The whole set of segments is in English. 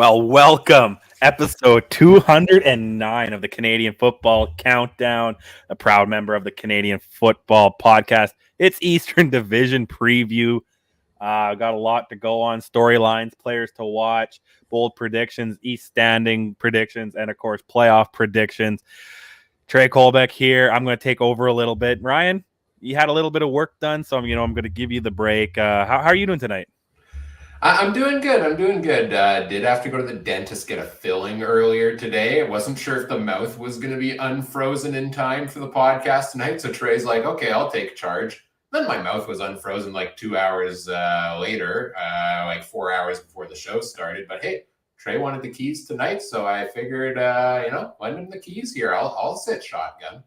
Well, welcome. Episode 209 of the Canadian Football Countdown, a proud member of the Canadian Football Podcast. It's Eastern Division Preview. Got a lot to go on, storylines, players to watch, bold predictions, East standing predictions, and, of course, playoff predictions. Trey Colbeck here. I'm going to take over a little bit. Ryan, you had a little bit of work done, so I'm going to give you the break. How are you doing tonight? I'm doing good. Did have to go to the dentist, get a filling earlier today. I wasn't sure if the mouth was going to be unfrozen in time for the podcast tonight. So Trey's like, okay, I'll take charge. Then my mouth was unfrozen like 2 hours later, like 4 hours before the show started. But hey, Trey wanted the keys tonight. So I figured, lend him the keys here. I'll sit shotgun.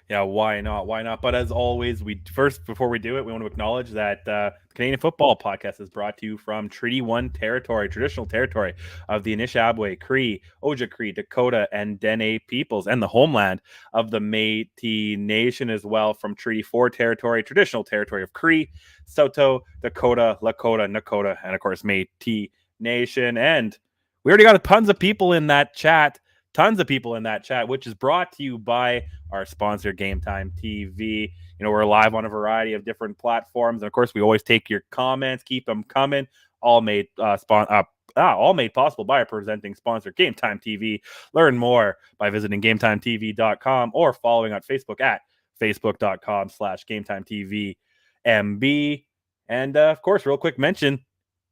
Yeah, why not? Why not? But as always, before we do it, we want to acknowledge that the Canadian Football Podcast is brought to you from Treaty 1 territory, traditional territory of the Anishinaabe, Cree, Ojibwe, Dakota, and Dene peoples, and the homeland of the Métis Nation as well, from Treaty 4 territory, traditional territory of Cree, Saulteaux, Dakota, Lakota, Nakota, and of course Métis Nation. And we already got tons of people in that chat. Which is brought to you by our sponsor, Game Time TV. We're live on a variety of different platforms, and of course, we always take your comments, keep them coming. All made possible by our presenting sponsor, Game Time TV. Learn more by visiting GameTimeTV.com or following on Facebook at Facebook.com/GameTimeTVMB. And of course, real quick mention.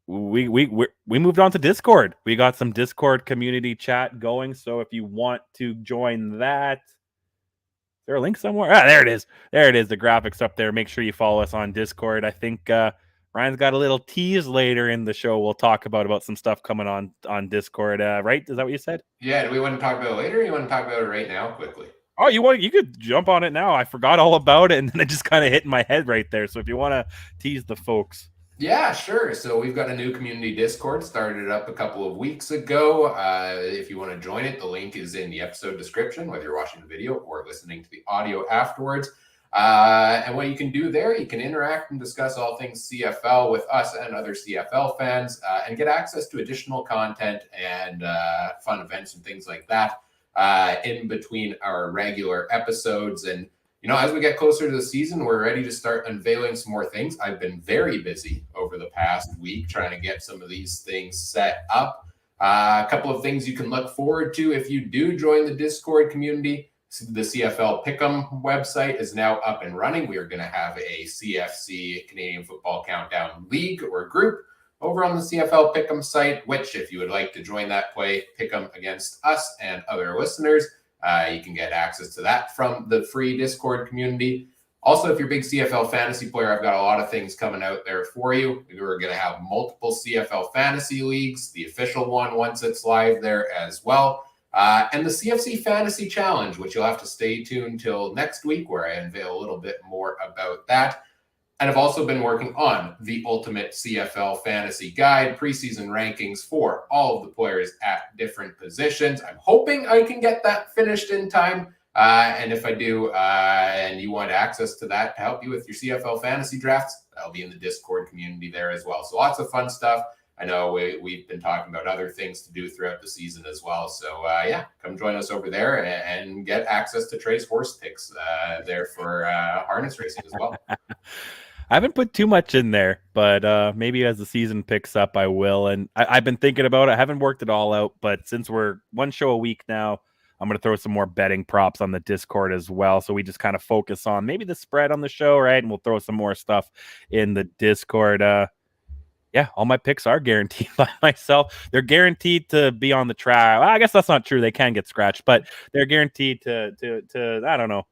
We moved on to Discord. We got some Discord community chat going. So if you want to join that, is there a link somewhere? There it is. There it is. The graphics up there. Make sure you follow us on Discord. I think Ryan's got a little tease later in the show. We'll talk about some stuff coming on Discord. Right? Is that what you said? Yeah. Do we want to talk about it later? Or you want to talk about it right now, quickly? Oh, you could jump on it now. I forgot all about it, and then it just kind of hit in my head right there. So if you want to tease the folks. Yeah, sure. So we've got a new community Discord, started it up a couple of weeks ago. If you want to join it, the link is in the episode description, whether you're watching the video or listening to the audio afterwards. And what you can do there, you can interact and discuss all things CFL with us and other CFL fans, and get access to additional content and fun events and things like that in between our regular episodes. And as we get closer to the season, we're ready to start unveiling some more things. I've been very busy over the past week trying to get some of these things set up. A couple of things you can look forward to if you do join the Discord community. The CFL Pick'em website is now up and running. We are going to have a CFC Canadian Football Countdown League or group over on the CFL Pick'em site, which if you would like to join that play, Pick'em against us and other listeners, you can get access to that from the free Discord community. Also, if you're a big CFL fantasy player, I've got a lot of things coming out there for you. We're going to have multiple CFL fantasy leagues, the official one once it's live there as well, and the CFC Fantasy Challenge, which you'll have to stay tuned till next week, where I unveil a little bit more about that. And I've also been working on the Ultimate CFL Fantasy Guide, preseason rankings for all of the players at different positions. I'm hoping I can get that finished in time. And if I do, and you want access to that to help you with your CFL fantasy drafts, that'll be in the Discord community there as well. So lots of fun stuff. I know we've been talking about other things to do throughout the season as well. So, come join us over there and get access to Trey's horse picks there for harness racing as well. I haven't put too much in there, but maybe as the season picks up, I will. And I've been thinking about it. I haven't worked it all out, but since we're one show a week now, I'm going to throw some more betting props on the Discord as well. So we just kind of focus on maybe the spread on the show, right? And we'll throw some more stuff in the Discord. All my picks are guaranteed by myself. They're guaranteed to be on the track. Well, I guess that's not true. They can get scratched, but they're guaranteed to I don't know.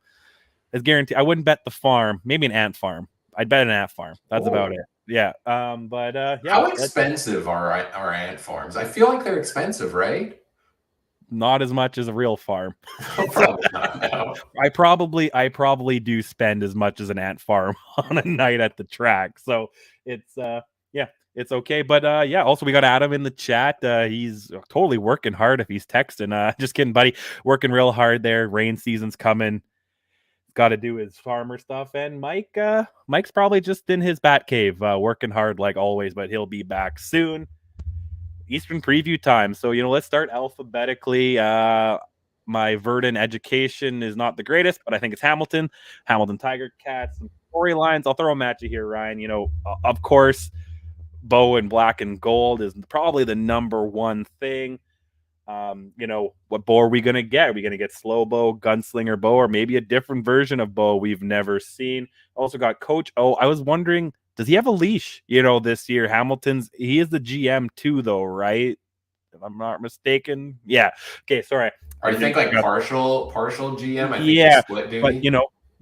It's guaranteed. I wouldn't bet the farm, maybe an ant farm. I'd bet an ant farm. That's about it. Yeah. How expensive are ant farms? I feel like they're expensive, right? Not as much as a real farm. Probably not, no. I probably do spend as much as an ant farm on a night at the track. So it's it's okay. But also we got Adam in the chat. He's totally working hard if he's texting. Just kidding, buddy. Working real hard there. Rain season's coming. Got to do his farmer stuff. And Mike's probably just in his bat cave working hard like always, but he'll be back soon. Eastern preview time. So, let's start alphabetically. My Verdant education is not the greatest, but I think it's Hamilton Tiger Cats, some storylines. I'll throw them at you here, Ryan. Of course, Bo in black and gold is probably the number one thing. What Bo are we going to get? Are we going to get slow Bo, gunslinger Bo, or maybe a different version of Bo we've never seen? Also got Coach O. I was wondering, does he have a leash, this year? He is the GM too, though, right? If I'm not mistaken. Yeah. Okay, sorry. I think like partial GM. I think Yeah, split but duty.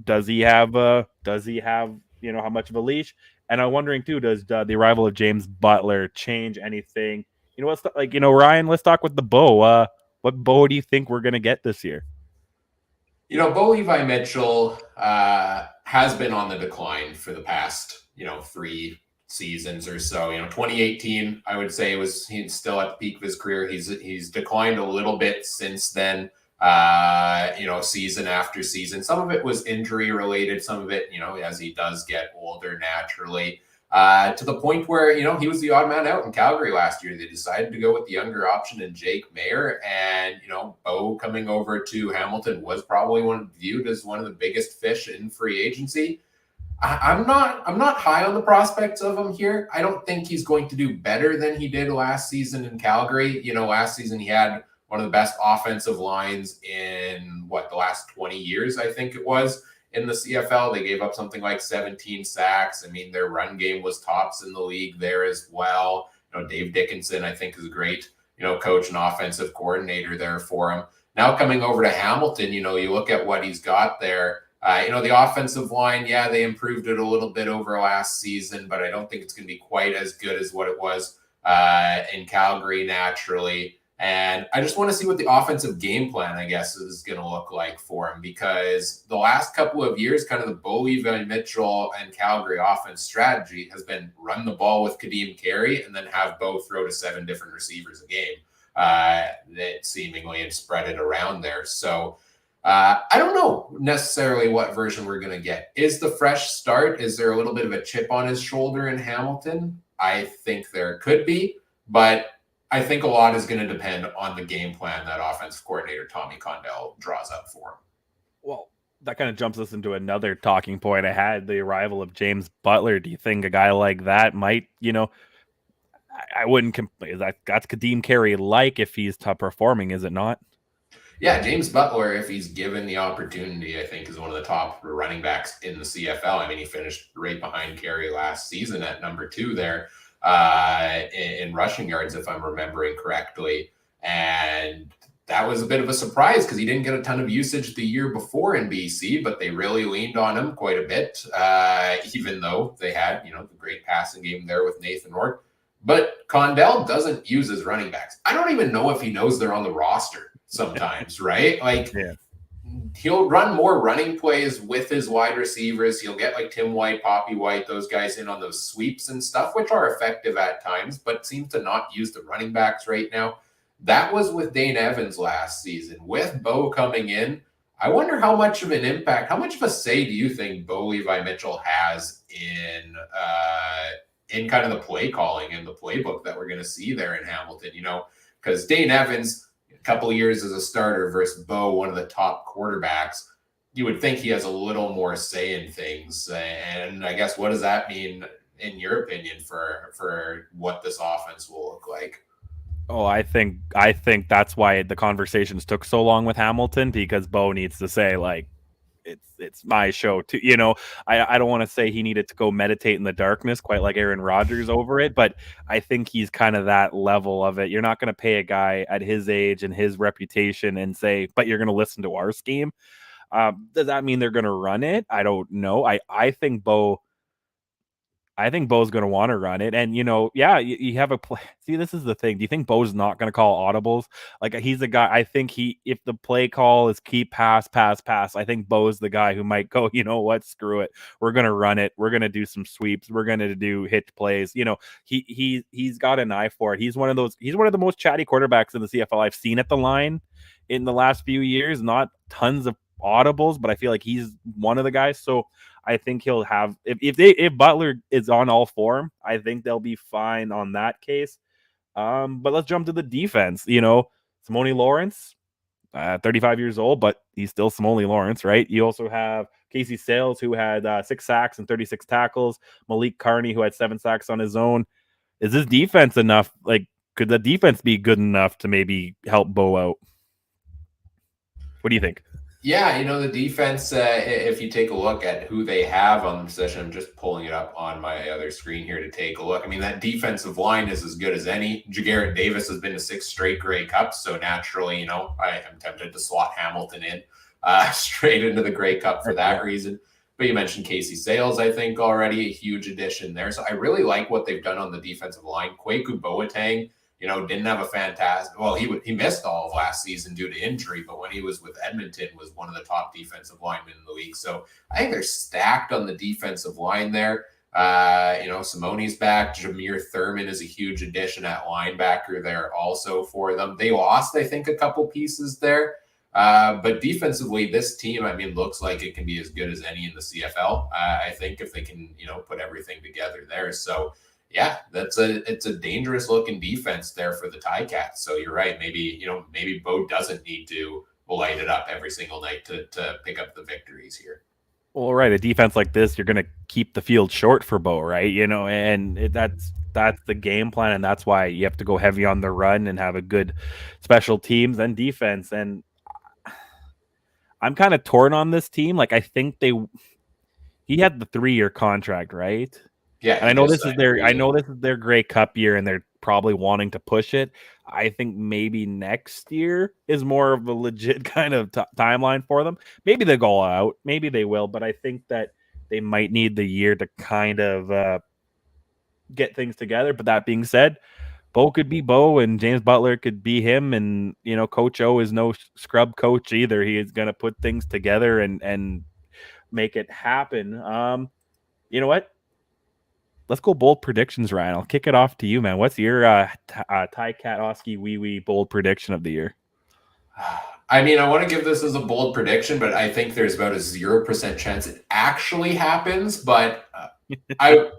does he have how much of a leash? And I'm wondering too, does the arrival of James Butler change anything? Ryan, let's talk with the Bo. What Bo do you think we're gonna get this year? Bo Levi Mitchell has been on the decline for the past, 3 seasons or so. 2018, I would say he's still at the peak of his career. He's declined a little bit since then. Season after season. Some of it was injury related. Some of it, as he does get older naturally. To the point where, he was the odd man out in Calgary last year. They decided to go with the younger option in Jake Mayer. And, Bo coming over to Hamilton was probably viewed as one of the biggest fish in free agency. I'm not high on the prospects of him here. I don't think he's going to do better than he did last season in Calgary. Last season he had one of the best offensive lines in the last 20 years, I think it was. In the CFL, they gave up something like 17 sacks. I mean, their run game was tops in the league there as well. Dave Dickinson, I think, is a great, coach and offensive coordinator there for him. Now coming over to Hamilton, you look at what he's got there. The offensive line, yeah, they improved it a little bit over last season, but I don't think it's going to be quite as good as what it was in Calgary naturally. And I just want to see what the offensive game plan, I guess, is going to look like for him, because the last couple of years, kind of the Bo Levi Mitchell and Calgary offense strategy has been run the ball with Kadeem Carey and then have Bo throw to 7 different receivers a game, that seemingly and spread it around there. So I don't know necessarily what version we're going to get. Is the fresh start? Is there a little bit of a chip on his shoulder in Hamilton? I think there could be, but I think a lot is going to depend on the game plan that offensive coordinator Tommy Condell draws up for him. Well, that kind of jumps us into another talking point I had, the arrival of James Butler. Do you think a guy like that might, I wouldn't complain. That's Kadeem Carey like if he's top performing, is it not? Yeah, James Butler, if he's given the opportunity, I think is one of the top running backs in the CFL. I mean, he finished right behind Carey last season at number 2 there. In rushing yards, if I'm remembering correctly. And that was a bit of a surprise because he didn't get a ton of usage the year before in BC, but they really leaned on him quite a bit, even though they had, the great passing game there with Nathan Rourke. But Condell doesn't use his running backs. I don't even know if he knows they're on the roster sometimes, right? Like, yeah. He'll run more running plays with his wide receivers. He'll get like Tim White, Poppy White, those guys in on those sweeps and stuff, which are effective at times, but seems to not use the running backs right now. That was with Dane Evans last season. With Bo coming in, I wonder how much of an impact, how much of a say do you think Bo Levi Mitchell has in kind of the play calling and the playbook that we're going to see there in Hamilton, because Dane Evans, couple of years as a starter versus Bo, one of the top quarterbacks, you would think he has a little more say in things. And I guess, what does that mean, in your opinion, for what this offense will look like? Oh, I think that's why the conversations took so long with Hamilton, because Bo needs to say, like, it's my show too. I don't want to say he needed to go meditate in the darkness quite like Aaron Rodgers over it, but I think he's kind of that level of it. You're not going to pay a guy at his age and his reputation and say, but you're going to listen to our scheme. Does that mean they're going to run it? I don't know. I think Bo's going to want to run it. And, yeah, you have a play. See, this is the thing. Do you think Bo's not going to call audibles? Like, he's a guy, I think if the play call is keep pass, I think Bo's the guy who might go, you know what, screw it. We're going to run it. We're going to do some sweeps. We're going to do hit plays. He's got an eye for it. He's one of the most chatty quarterbacks in the CFL I've seen at the line in the last few years. Not tons of audibles, but I feel like he's one of the guys. So I think he'll have, if Butler is on all form, I think they'll be fine on that case. But let's jump to the defense. You know, Simone Lawrence, 35 years old, but he's still Simone Lawrence, right? You also have Casey Sales, who had 6 sacks and 36 tackles. Malik Carney, who had 7 sacks on his own. Is this defense enough? Like, could the defense be good enough to maybe help Bo out? What do you think? Yeah, the defense, if you take a look at who they have on the position, I'm just pulling it up on my other screen here to take a look. I mean, that defensive line is as good as any. Jagarrett Davis has been to 6 straight Grey Cups, so naturally, I am tempted to slot Hamilton in straight into the Grey Cup for that reason. But you mentioned Casey Sales, I think, already, a huge addition there. So I really like what they've done on the defensive line. Kwaku Boateng, didn't have a fantastic. Well, he missed all of last season due to injury, but when he was with Edmonton, was one of the top defensive linemen in the league. So I think they're stacked on the defensive line there. Simone's back. Jameer Thurman is a huge addition at linebacker there also for them. They lost, I think, a couple pieces there. But defensively, this team, I mean, looks like it can be as good as any in the CFL. I think if they can, put everything together there. So yeah, it's a dangerous looking defense there for the Ticats. So you're right. Maybe Bo doesn't need to light it up every single night to pick up the victories here. Well, right, a defense like this, you're going to keep the field short for Bo, right? And that's the game plan, and that's why you have to go heavy on the run and have a good special teams and defense. And I'm kind of torn on this team. Like, I think he had the 3-year contract, right? Yeah, and I know this is their Grey Cup year, and they're probably wanting to push it. I think maybe next year is more of a legit kind of timeline for them. Maybe they'll go out, maybe they will, but I think that they might need the year to kind of get things together. But that being said, Bo could be Bo, and James Butler could be him, and Coach O is no scrub coach either. He is going to put things together and make it happen. You know what? Let's go bold predictions, Ryan. I'll kick it off to you, man. What's your Ticat Oski Wee Wee bold prediction of the year? I mean, I want to give this as a bold prediction, but I think there's about a 0% chance it actually happens. But I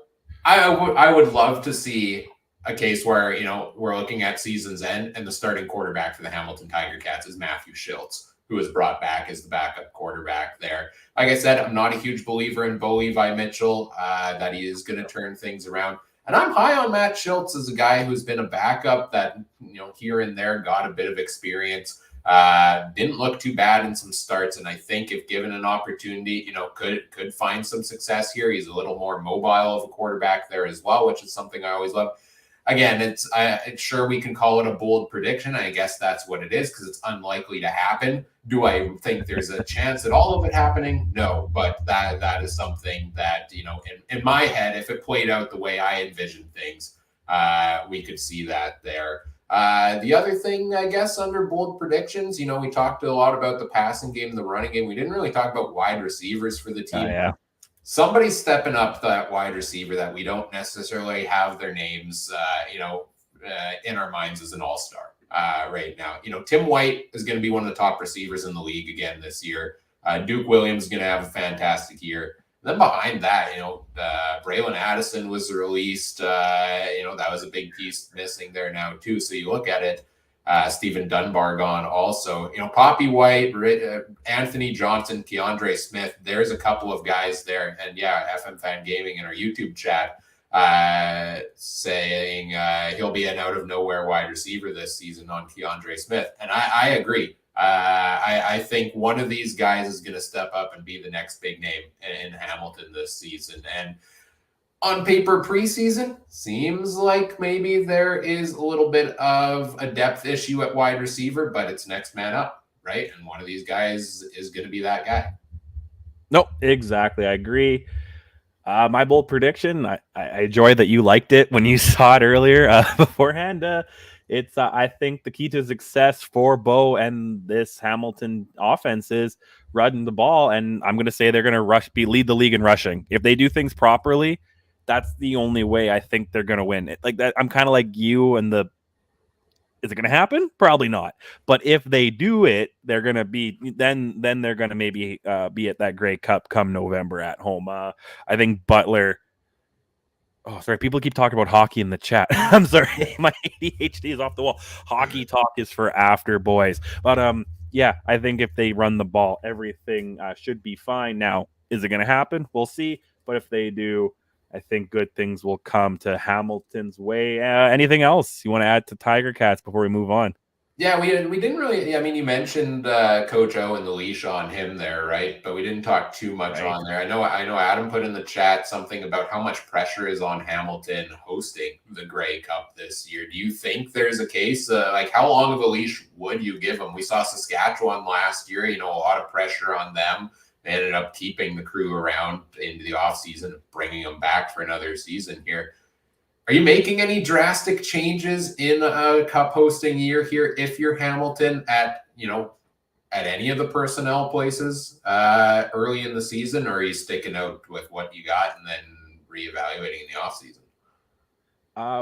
would love to see a case where, we're looking at season's end and the starting quarterback for the Hamilton Tiger Cats is Matthew Schultz, who was brought back as the backup quarterback there. Like I said, I'm not a huge believer in Bo Levi Mitchell, that he is going to turn things around. And I'm high on Matt Schultz as a guy who's been a backup that, here and there got a bit of experience. Didn't look too bad in some starts. And I think if given an opportunity, could find some success here. He's a little more mobile of a quarterback there as well, which is something I always love. Again, it's sure we can call it a bold prediction. I guess that's what it is because it's unlikely to happen. Do I think there's a chance at all of it happening? No, but that is something that, in my head, if it played out the way I envision things, we could see that there. The other thing, I guess, under bold predictions, we talked a lot about the passing game, the running game. We didn't really talk about wide receivers for the team. Yeah. Somebody's stepping up that wide receiver that we don't necessarily have their names, in our minds as an all-star right now. Tim White is going to be one of the top receivers in the league again this year. Duke Williams is going to have a fantastic year. And then behind that, Braylon Addison was released. That was a big piece missing there now too. So you look at it, Stephen Dunbar gone also. Poppy White, Anthony Johnson, Keandre Smith. There's a couple of guys there. And yeah, FM Fan Gaming in our YouTube chat saying he'll be an out of nowhere wide receiver this season on Keandre Smith. And I agree. I think one of these guys is going to step up and be the next big name in Hamilton this season. And on paper preseason, seems like maybe there is a little bit of a depth issue at wide receiver, but it's next man up, right? And one of these guys is going to be that guy. Nope, exactly. I agree. My bold prediction, I enjoyed that you liked it when you saw it earlier beforehand. It's I think the key to success for Bo and this Hamilton offense is running the ball, and I'm going to say they're going to lead the league in rushing. If they do things properly, that's the only way I think they're going to win. Like that, I'm kind of like you and is it going to happen? Probably not. But if they do it, they're going to be then they're going to maybe be at that Grey Cup come November at home. I think Butler Oh, sorry. People keep talking about hockey in the chat. I'm sorry. My ADHD is off the wall. Hockey talk is for after, boys. But yeah, I think if they run the ball, everything should be fine. Now, is it going to happen? We'll see. But if they do, I think good things will come to Hamilton's way. Anything else you want to add to Tiger Cats before we move on? Yeah, we didn't really. I mean, you mentioned Coach O and the leash on him there, right? But we didn't talk too much Right. on there. I know. Adam put in the chat something about how much pressure is on Hamilton hosting the Grey Cup this year. Do you think there's a case? Like, how long of a leash would you give them? We saw Saskatchewan last year. A lot of pressure on them. They ended up keeping the crew around into the offseason, bringing them back for another season here. Are you making any drastic changes in a cup hosting year here if you're Hamilton at any of the personnel places early in the season, or are you sticking out with what you got and then reevaluating in the offseason?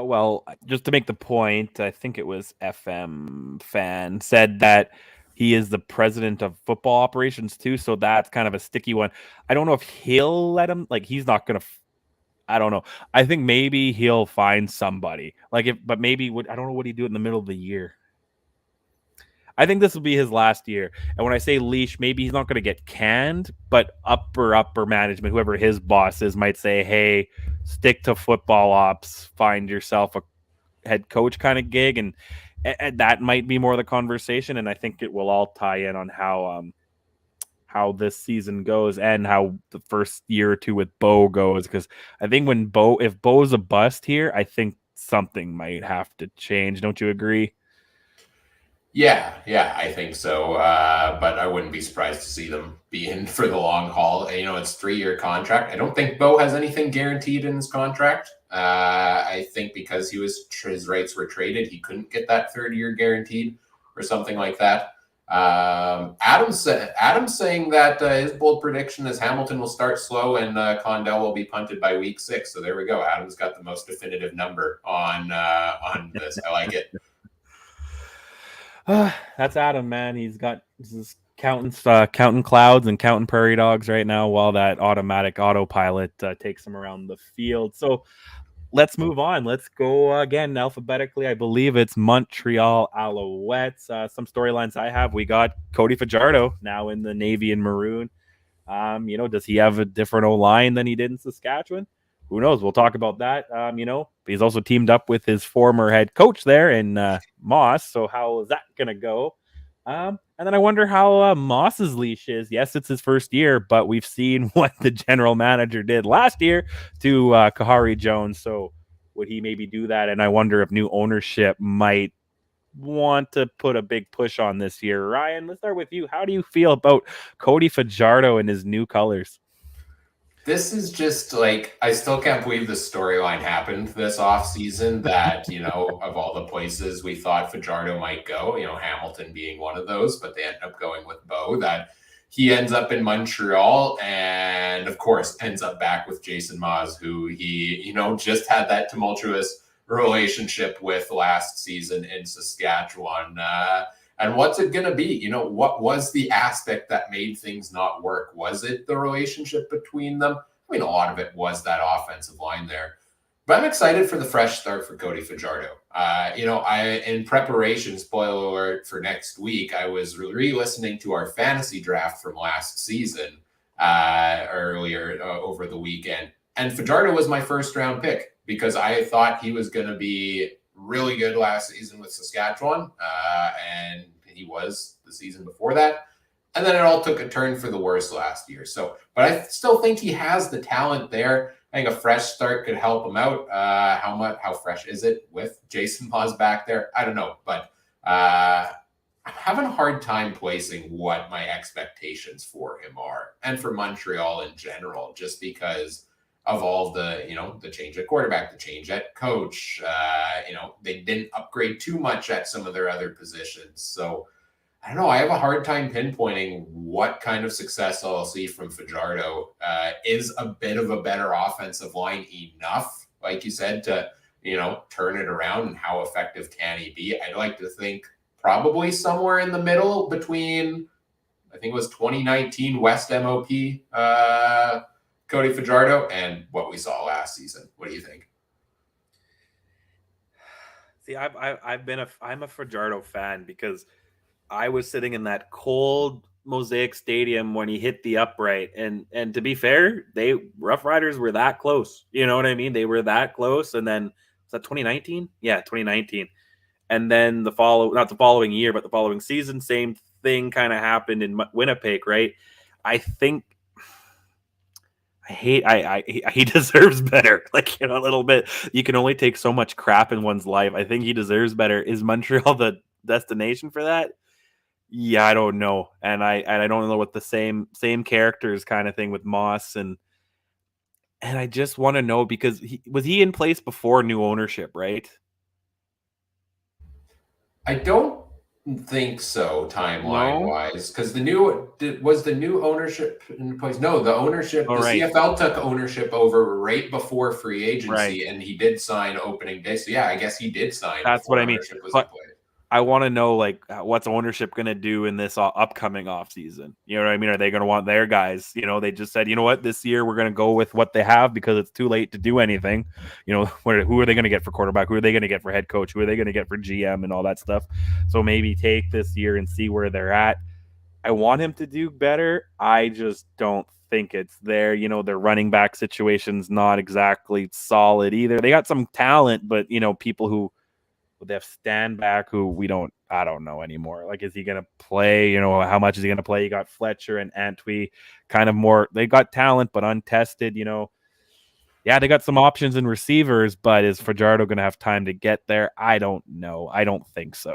Well, just to make the point, I think it was FM Fan said that he is the president of football operations too, so that's kind of a sticky one. I don't know if he'll let him. Like, he's not gonna. I don't know. I think maybe he'll find somebody. But maybe I don't know what he'd do in the middle of the year. I think this will be his last year. And when I say leash, maybe he's not going to get canned, but upper management, whoever his boss is, might say, hey, stick to football ops, find yourself a head coach kind of gig. And that might be more the conversation. And I think it will all tie in on how this season goes and how the first year or two with Bo goes. Because I think if Bo's a bust here, I think something might have to change. Don't you agree? Yeah, I think so. But I wouldn't be surprised to see them be in for the long haul. It's 3-year contract. I don't think Bo has anything guaranteed in his contract. I think because his rights were traded, he couldn't get that 3rd-year guaranteed or something like that. Adam's saying that his bold prediction is Hamilton will start slow and Condell will be punted by week 6. So there we go. Adam's got the most definitive number on this. I like it. That's Adam, man. He's counting clouds and counting prairie dogs right now while that automatic autopilot takes him around the field. So let's move on. Let's go again alphabetically. I believe it's Montreal Alouettes. Some storylines I have. We got Cody Fajardo now in the navy and maroon. Does he have a different O-line than he did in Saskatchewan? Who knows? We'll talk about that. He's also teamed up with his former head coach there in Moss. So how is that going to go? And then I wonder how Moss's leash is. Yes, it's his first year, but we've seen what the general manager did last year to Kahari Jones. So would he maybe do that? And I wonder if new ownership might want to put a big push on this year. Ryan, let's start with you. How do you feel about Cody Fajardo and his new colors? This is just like, I still can't believe this storyline happened this offseason that, of all the places we thought Fajardo might go, Hamilton being one of those, but they end up going with Bo, that he ends up in Montreal and, of course, ends up back with Jason Maas, who he, just had that tumultuous relationship with last season in Saskatchewan. And what's it going to be? What was the aspect that made things not work? Was it the relationship between them? I mean, a lot of it was that offensive line there. But I'm excited for the fresh start for Cody Fajardo. In preparation, spoiler alert, for next week, I was re-listening to our fantasy draft from last season earlier over the weekend. And Fajardo was my first round pick because I thought he was going to be really good last season with Saskatchewan, and he was the season before that. And then it all took a turn for the worse last year. But I still think he has the talent there. I think a fresh start could help him out. How fresh is it with Jason Maas back there? I don't know, but I'm having a hard time placing what my expectations for him are, and for Montreal in general, just because of all the, the change at quarterback, the change at coach. They didn't upgrade too much at some of their other positions. So I don't know. I have a hard time pinpointing what kind of success I'll see from Fajardo. Is a bit of a better offensive line enough, like you said, to, turn it around, and how effective can he be? I'd like to think probably somewhere in the middle between, I think it was 2019 West MOP, Cody Fajardo, and what we saw last season. What do you think? See, I'm a Fajardo fan because I was sitting in that cold Mosaic Stadium when he hit the upright, and to be fair, they Rough Riders were that close. You know what I mean? They were that close, and then was that 2019? Yeah, 2019. And then not the following year, but the following season, same thing kind of happened in Winnipeg, right? I think he deserves better. Like, a little bit. You can only take so much crap in one's life. I think he deserves better. Is Montreal the destination for that? Yeah, I don't know, and I don't know what the same characters kind of thing with Moss, and I just want to know because he in place before new ownership, right? I don't think so, timeline No, wise, because the new ownership in place. No, the ownership, all the right, CFL took ownership over right before free right. agency, and he did sign opening day. So yeah, I guess he did sign That's what before I mean. ownership was in But place. I want to know, like, what's ownership going to do in this upcoming offseason? You know what I mean? Are they going to want their guys? They just said, you know what, this year we're going to go with what they have because it's too late to do anything. Who are they going to get for quarterback? Who are they going to get for head coach? Who are they going to get for GM and all that stuff? So maybe take this year and see where they're at. I want him to do better. I just don't think it's there. Their running back situation's not exactly solid either. They got some talent, but people who they have Stanback, who I don't know anymore. Like, is he going to play? How much is he going to play? You got Fletcher and Antwi, kind of more. They got talent, but untested. Yeah, they got some options in receivers, but is Fajardo going to have time to get there? I don't know. I don't think so,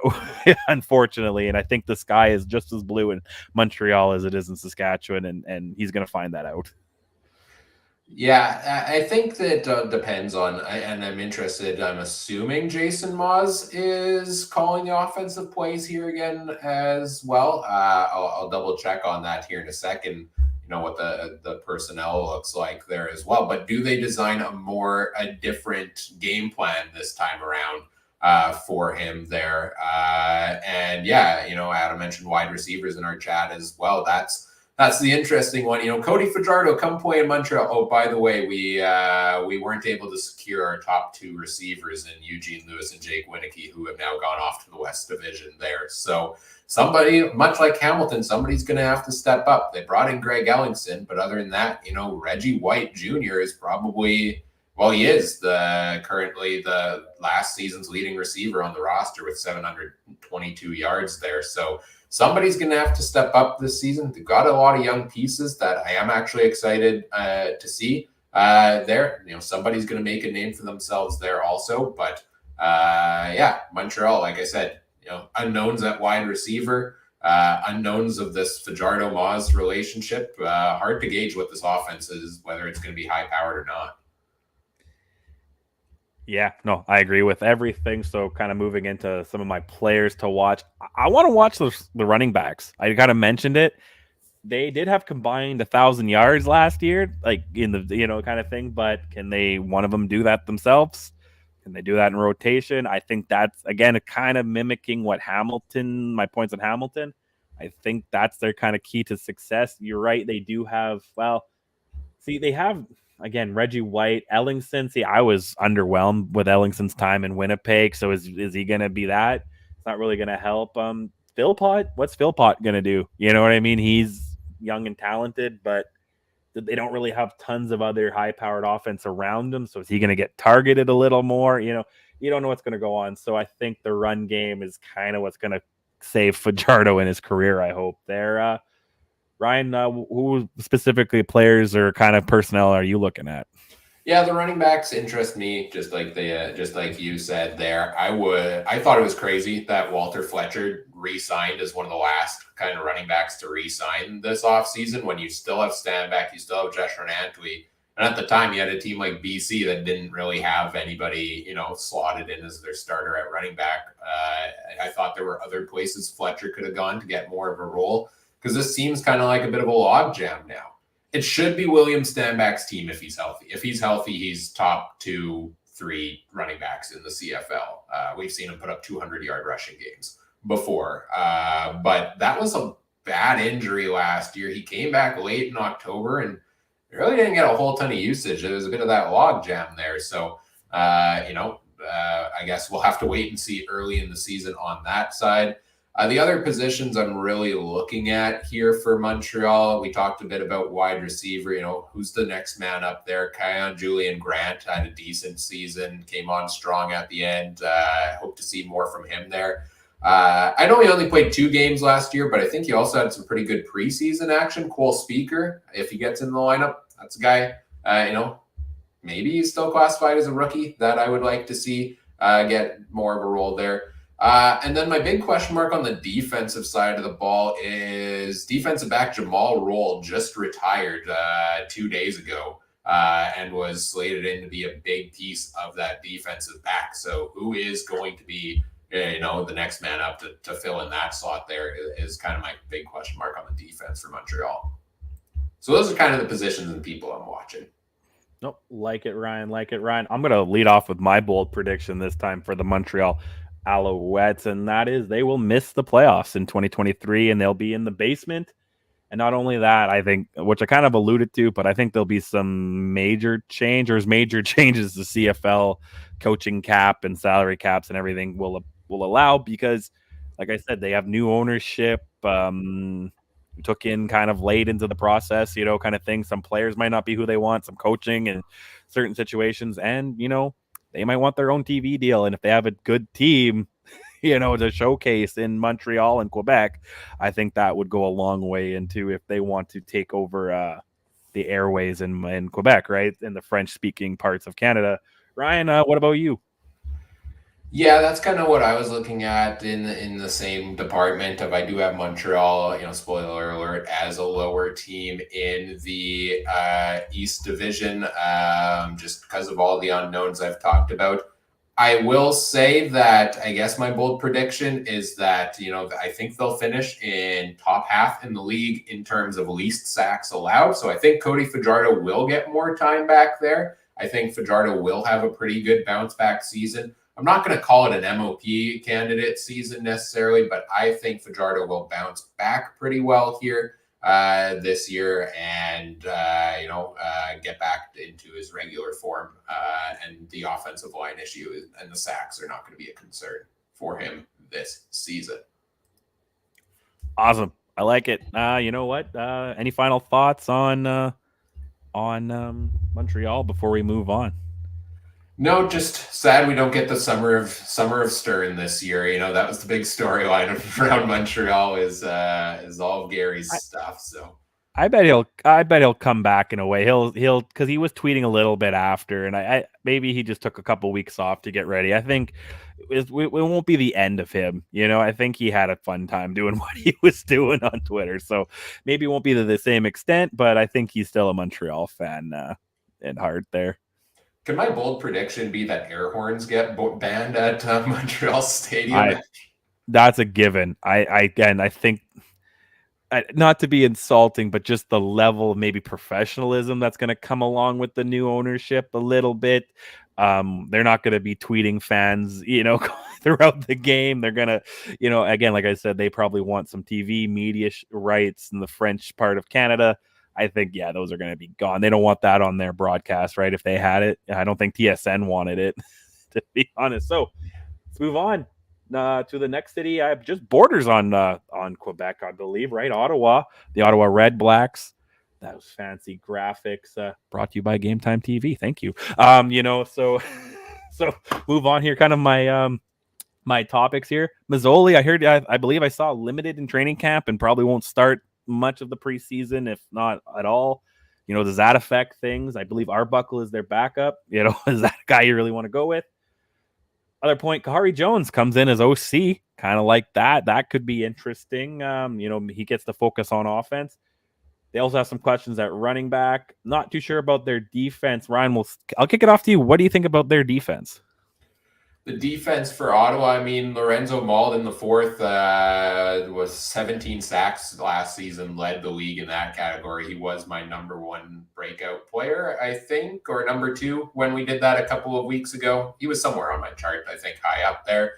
unfortunately. And I think the sky is just as blue in Montreal as it is in Saskatchewan, and he's going to find that out. Yeah, I think that depends on, and I'm interested. I'm assuming Jason Moz is calling the offensive plays here again as well. I'll double check on that here in a second. What the personnel looks like there as well. But do they design a different game plan this time around for him there? And yeah, Adam mentioned wide receivers in our chat as well. That's the interesting one. Cody Fajardo, come play in Montreal. Oh, by the way, we weren't able to secure our top two receivers in Eugene Lewis and Jake Winicky, who have now gone off to the West Division there. So somebody, much like Hamilton, somebody's going to have to step up. They brought in Greg Ellingson, but other than that, Reggie White Jr. is probably, well, he is currently the last season's leading receiver on the roster with 722 yards there. So somebody's going to have to step up this season. They've got a lot of young pieces that I am actually excited to see there. Somebody's going to make a name for themselves there also. But yeah, Montreal, like I said, unknowns at wide receiver, unknowns of this Fajardo Moz relationship. Hard to gauge what this offense is, whether it's going to be high powered or not. Yeah, no, I agree with everything. So kind of moving into some of my players to watch. I want to watch the running backs. I kind of mentioned it. They did have combined 1,000 yards last year, like in the, kind of thing. But can one of them do that themselves? Can they do that in rotation? I think that's, again, kind of mimicking what my points on Hamilton. I think that's their kind of key to success. You're right. They do have, they have, again, Reggie White, Ellingson. See, I was underwhelmed with Ellingson's time in Winnipeg. So is he going to be that? It's not really going to help. Philpott, what's Philpott going to do? You know what I mean? He's young and talented, but they don't really have tons of other high-powered offense around him. So is he going to get targeted a little more? You don't know what's going to go on. So I think the run game is kind of what's going to save Fajardo in his career, I hope. There, Ryan, who specifically players or kind of personnel are you looking at? Yeah, the running backs interest me, just like you said there. I thought it was crazy that Walter Fletcher re-signed as one of the last kind of running backs to re-sign this offseason when you still have Stanback, you still have Jeshurun Antwi. And at the time, you had a team like BC that didn't really have anybody, slotted in as their starter at running back. I thought there were other places Fletcher could have gone to get more of a role because this seems kind of like a bit of a logjam now. It should be William Stanback's team if he's healthy. If he's healthy, he's top 2-3 running backs in the CFL. We've seen him put up 200-yard rushing games before. But that was a bad injury last year. He came back late in October and really didn't get a whole ton of usage. There was a bit of that log jam there. So, I guess we'll have to wait and see early in the season on that side. The other positions I'm really looking at here for Montreal, we talked a bit about wide receiver, who's the next man up there. Kion Julian Grant had a decent season, came on strong at the end. Hope to see more from him there. I know he only played 2 games last year, but I think he also had some pretty good preseason action. Cole Speaker, if he gets in the lineup, that's a guy, maybe he's still classified as a rookie that I would like to see get more of a role there. And then my big question mark on the defensive side of the ball is defensive back Jamal Roll just retired 2 days ago and was slated in to be a big piece of that defensive back. So who is going to be, the next man up to fill in that slot there is kind of my big question mark on the defense for Montreal. So those are kind of the positions and people I'm watching. Nope. Like it, Ryan. I'm going to lead off with my bold prediction this time for the Montreal Alouettes, and that is they will miss the playoffs in 2023 and they'll be in the basement. And not only that, I think, which I kind of alluded to, but I think there'll be some major changes to CFL coaching cap and salary caps and everything will allow, because like I said, they have new ownership, took in kind of late into the process, kind of thing. Some players might not be who they want, some coaching in certain situations, and they might want their own TV deal. And if they have a good team, to showcase in Montreal and Quebec, I think that would go a long way into if they want to take over the airways in Quebec, right? In the French-speaking parts of Canada. Ryan, what about you? Yeah, that's kind of what I was looking at in the same department of, I do have Montreal, spoiler alert, as a lower team in the East Division, just because of all the unknowns I've talked about. I will say that I guess my bold prediction is that, I think they'll finish in top half in the league in terms of least sacks allowed. So I think Cody Fajardo will get more time back there. I think Fajardo will have a pretty good bounce back season. I'm not going to call it an MOP candidate season necessarily, but I think Fajardo will bounce back pretty well here this year and, get back into his regular form. And the offensive line issue and the sacks are not going to be a concern for him this season. Awesome. I like it. You know what? Any final thoughts on Montreal before we move on? No, just sad we don't get the summer of Stern this year. That was the big storyline around Montreal is all of Gary's stuff. So I bet he'll come back in a way. He'll because he was tweeting a little bit after, and I maybe he just took a couple weeks off to get ready. I think it won't be the end of him. I think he had a fun time doing what he was doing on Twitter. So maybe it won't be to the same extent, but I think he's still a Montreal fan at heart there. Can my bold prediction be that air horns get banned at Montreal Stadium? That's a given. I think, not to be insulting, but just the level of maybe professionalism that's going to come along with the new ownership a little bit. They're not going to be tweeting fans, throughout the game. They're going to, again, like I said, they probably want some TV media rights in the French part of Canada. I think, those are going to be gone. They don't want that on their broadcast, right? If they had it, I don't think TSN wanted it, to be honest. So let's move on to the next city. I have just borders on Quebec, I believe, right? Ottawa, the Ottawa Red Blacks. That was fancy graphics. Brought to you by Game Time TV. Thank you. So move on here. Kind of my topics here. Mazzoli, I believe I saw limited in training camp and probably won't start much of the preseason, if not at all. Does that affect things? I believe Arbuckle is their backup. Is that a guy you really want to go with? Other point, Kahari Jones comes in as OC, kind of like that. That could be interesting. He gets to focus on offense. They also have some questions at running back. Not too sure about their defense. Ryan, I'll kick it off to you. What do you think about their defense? The defense for Ottawa, Lorenzo Mald in the fourth was 17 sacks last season, led the league in that category. He was my number one breakout player, I think, or number two when we did that a couple of weeks ago. He was somewhere on my chart, I think, high up there.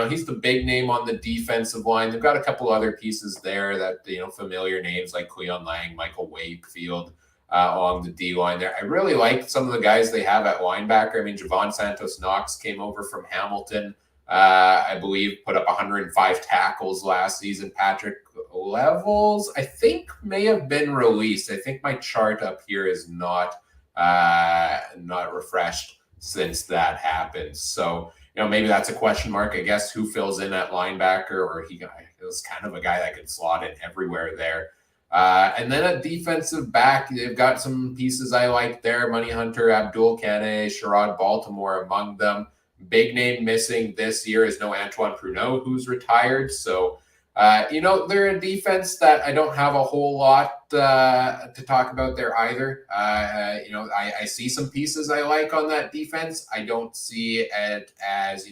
He's the big name on the defensive line. They've got a couple other pieces there that, familiar names like Cleon Lang, Michael Wakefield. along the D line there. I really like some of the guys they have at linebacker. I mean, Javon Santos-Knox came over from Hamilton. I believe put up 105 tackles last season. Patrick Levels, I think, may have been released. I think my chart up here is not refreshed since that happened. So, maybe that's a question mark. I guess who fills in at linebacker, or he was kind of a guy that could slot in everywhere there. And then at defensive back, they've got some pieces I like there. Money Hunter, Abdul Kane, Sherrod Baltimore among them. Big name missing this year is no Antoine Pruneau, who's retired. So, they're a defense that I don't have a whole lot to talk about there either. I see some pieces I like on that defense. I don't see it as,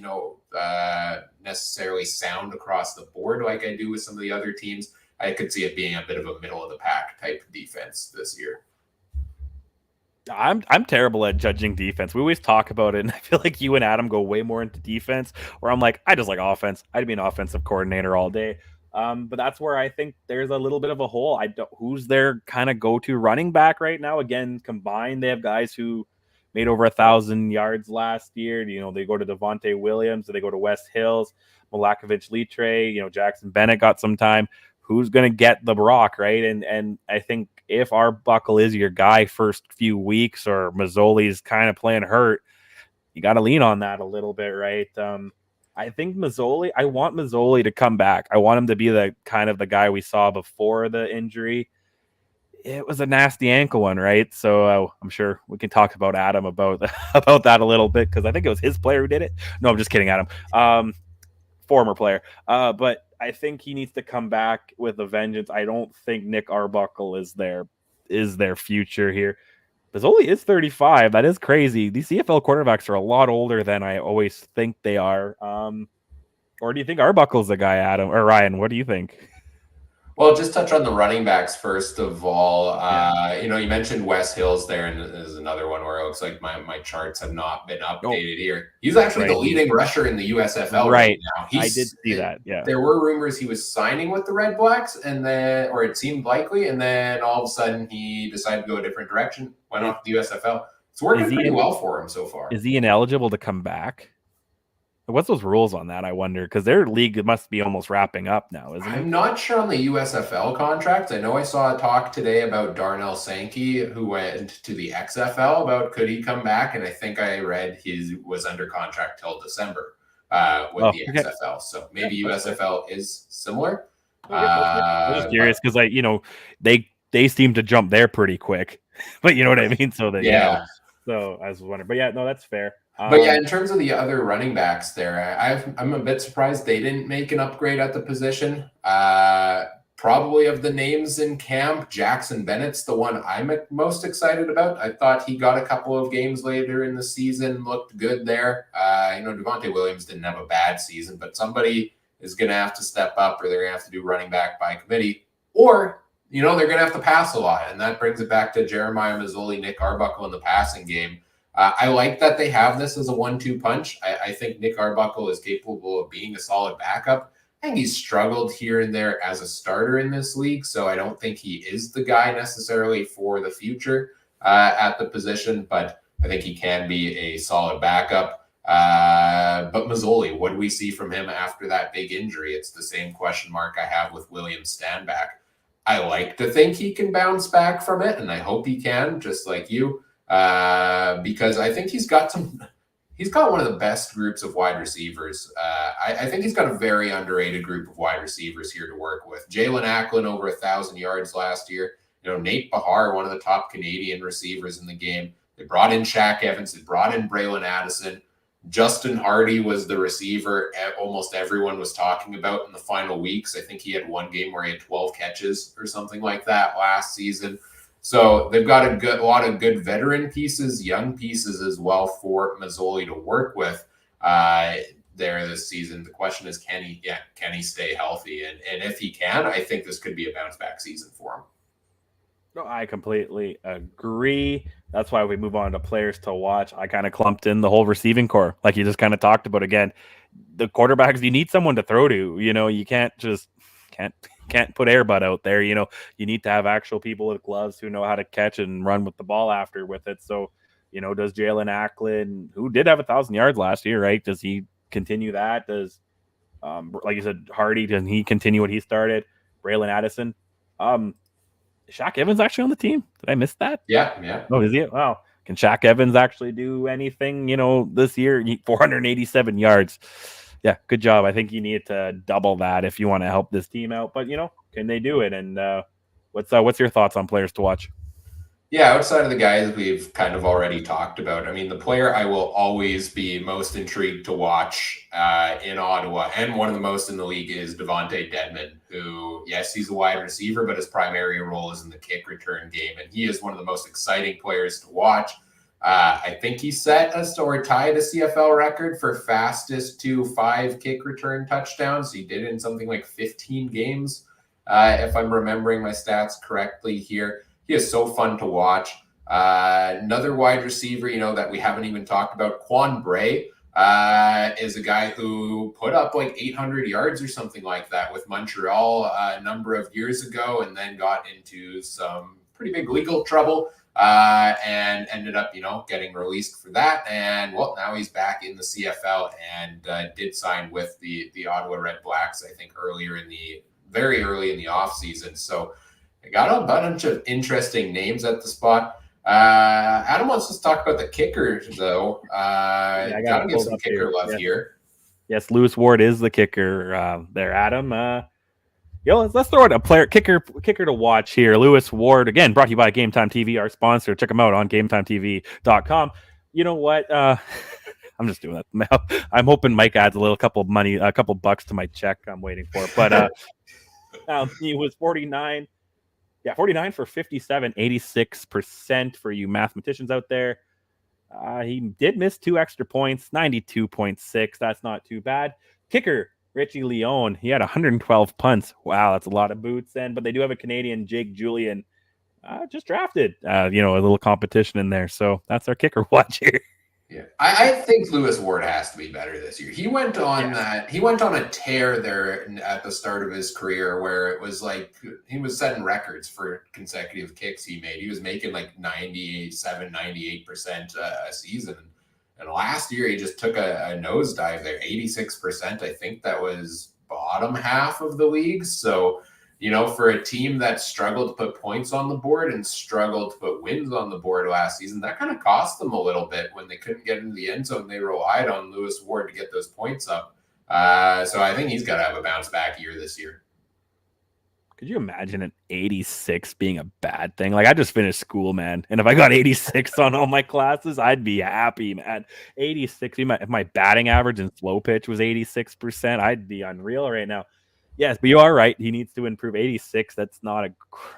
necessarily sound across the board like I do with some of the other teams. I could see it being a bit of a middle of the pack type defense this year. I'm terrible at judging defense. We always talk about it, and I feel like you and Adam go way more into defense, where I'm like, I just like offense. I'd be an offensive coordinator all day. But that's where I think there's a little bit of a hole. Who's their kind of go-to running back right now? Again, combined, they have guys who made over 1,000 yards last year. They go to Devontae Williams, they go to West Hills, Malakovich Litre, Jackson Bennett got some time. Who's going to get the rock, right? And I think if Arbuckle is your guy first few weeks, or Mazzoli's kind of playing hurt, you got to lean on that a little bit, right? I think I want Mazzoli to come back. I want him to be the kind of the guy we saw before the injury. It was a nasty ankle one, right? So I'm sure we can talk about Adam about that a little bit, because I think it was his player who did it. No, I'm just kidding, Adam. Former player. But I think he needs to come back with a vengeance. I don't think Nick Arbuckle is their future here. Mazzoli is 35. That is crazy. These CFL quarterbacks are a lot older than I always think they are. Or do you think Arbuckle's the guy, Adam or Ryan? What do you think? Well, just touch on the running backs first of all. You mentioned West Hills there, and there's another one where it looks like my charts have not been updated here. He's actually the leading rusher in the USFL right now. I did see that. Yeah, there were rumors he was signing with the Red Blacks, or it seemed likely, and then all of a sudden he decided to go a different direction, went off to the USFL. It's working pretty well for him so far. Is he ineligible to come back? What's those rules on that, I wonder? Because their league must be almost wrapping up now, isn't it? I'm not sure on the USFL contract. I know I saw a talk today about Darnell Sankey, who went to the XFL, about could he come back, and I think I read he was under contract till December with the XFL. So maybe USFL is similar. I'm just curious, because they seem to jump there pretty quick, but you know what I mean? So that so I was wondering, but yeah, no, that's fair. But in terms of the other running backs there, I'm a bit surprised they didn't make an upgrade at the position. Probably of the names in camp, Jackson Bennett's the one I'm most excited about. I thought he got a couple of games later in the season, looked good there. Devontae Williams didn't have a bad season, but somebody is going to have to step up, or they're going to have to do running back by committee, or they're going to have to pass a lot. And that brings it back to Jeremiah Mazzoli, Nick Arbuckle in the passing game. I like that they have this as a 1-2 punch. I think Nick Arbuckle is capable of being a solid backup. I think he's struggled here and there as a starter in this league, so I don't think he is the guy necessarily for the future at the position, but I think he can be a solid backup. But Mazzoli, what do we see from him after that big injury? It's the same question mark I have with William Stanback. I like to think he can bounce back from it, and I hope he can, just like you. Because I think he's got one of the best groups of wide receivers. I think he's got a very underrated group of wide receivers here to work with. Jalen Acklin over 1,000 yards last year. Nate Bahar, one of the top Canadian receivers in the game. They brought in Shaq Evans. They brought in Braylon Addison. Justin Hardy was the receiver almost everyone was talking about in the final weeks. I think he had one game where he had 12 catches or something like that last season. So they've got a lot of good veteran pieces, young pieces as well for Mazzoli to work with there this season. The question is, can he stay healthy? And if he can, I think this could be a bounce back season for him. No, I completely agree. That's why we move on to players to watch. I kind of clumped in the whole receiving core, like you just kind of talked about. Again, the quarterbacks, you need someone to throw to. You can't can't put Airbud out there. You need to have actual people with gloves who know how to catch and run with the ball after with it. So, does Jalen Acklin, who did have 1,000 yards last year, right? Does he continue that? Does, like you said, Hardy, does he continue what he started? Braylon Addison. Shaq Evans actually on the team. Did I miss that? Yeah. Oh, is he? Wow. Can Shaq Evans actually do anything, this year? 487 yards. Yeah, good job. I think you need to double that if you want to help this team out. But, can they do it? And what's your thoughts on players to watch? Yeah, outside of the guys we've kind of already talked about, I mean, the player I will always be most intrigued to watch in Ottawa, and one of the most in the league, is Devontae Dedmon, who, yes, he's a wide receiver, but his primary role is in the kick return game, and he is one of the most exciting players to watch. I think he set or tied a CFL record for fastest to 5 kick return touchdowns. He did it in something like 15 games, if I'm remembering my stats correctly here. He is so fun to watch. Another wide receiver, that we haven't even talked about, Quan Bray, is a guy who put up like 800 yards or something like that with Montreal a number of years ago, and then got into some pretty big legal trouble and ended up, getting released for that. And well, now he's back in the CFL and did sign with the Ottawa Red Blacks, I think very early in the offseason. So I got a bunch of interesting names at the spot. Adam wants to talk about the kicker, though. I gotta give some kicker love here. Yes, Lewis Ward is the kicker there, Adam. Let's throw in a player kicker to watch here. Lewis Ward, again, brought to you by Game Time TV, our sponsor. Check them out on GameTimeTV.com. You know what? I'm just doing that. I'm hoping Mike adds a couple bucks to my check I'm waiting for. But he was 49. Yeah, 49 for 57, 86% for you mathematicians out there. He did miss 2 extra points, 92.6. That's not too bad. Kicker, Richie Leone, he had 112 punts. Wow, that's a lot of boots. But they do have a Canadian, Jake Julian, just drafted. A little competition in there. So that's our kicker watch here. Yeah, I think Lewis Ward has to be better this year. He went on a tear there at the start of his career where it was like he was setting records for consecutive kicks he made. He was making like 97, 98% a season. And last year he just took a nosedive there, 86%. I think that was bottom half of the league. So, for a team that struggled to put points on the board and struggled to put wins on the board last season, that kind of cost them a little bit when they couldn't get into the end zone. They relied on Lewis Ward to get those points up. So I think he's got to have a bounce back year this year. Could you imagine an 86 being a bad thing? Like, I just finished school, man. And if I got 86 on all my classes, I'd be happy, man. 86, if my batting average in slow pitch was 86%, I'd be unreal right now. Yes, but you are right. He needs to improve. 86, that's not a great.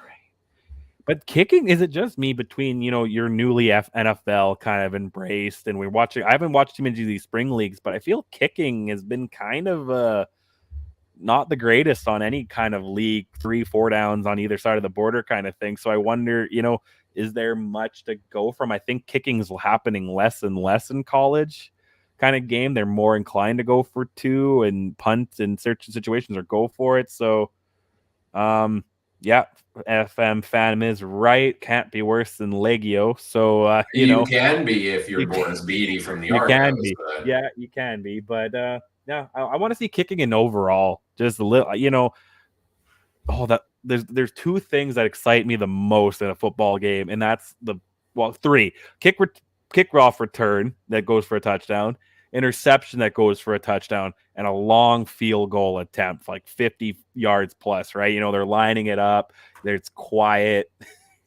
But kicking, is it just me between, your newly NFL kind of embraced and we're watching? I haven't watched too many of these spring leagues, but I feel kicking has been kind of not the greatest on any kind of league, 3-4 downs on either side of the border kind of thing. So I wonder, is there much to go from? I think kicking's happening less and less in college kind of game. They're more inclined to go for 2 and punt in certain situations or go for it. So, yeah, FM Phantom is right. Can't be worse than Legio. So, you can be if you're Boris Beatty from the you Argos. Can be. But... Yeah, you can be. But, yeah, I want to see kicking in overall. Just a little, there's 2 things that excite me the most in a football game, and that's 3 kick-off return that goes for a touchdown, interception that goes for a touchdown, and a long field goal attempt, like 50 yards plus, right? They're lining it up. It's quiet,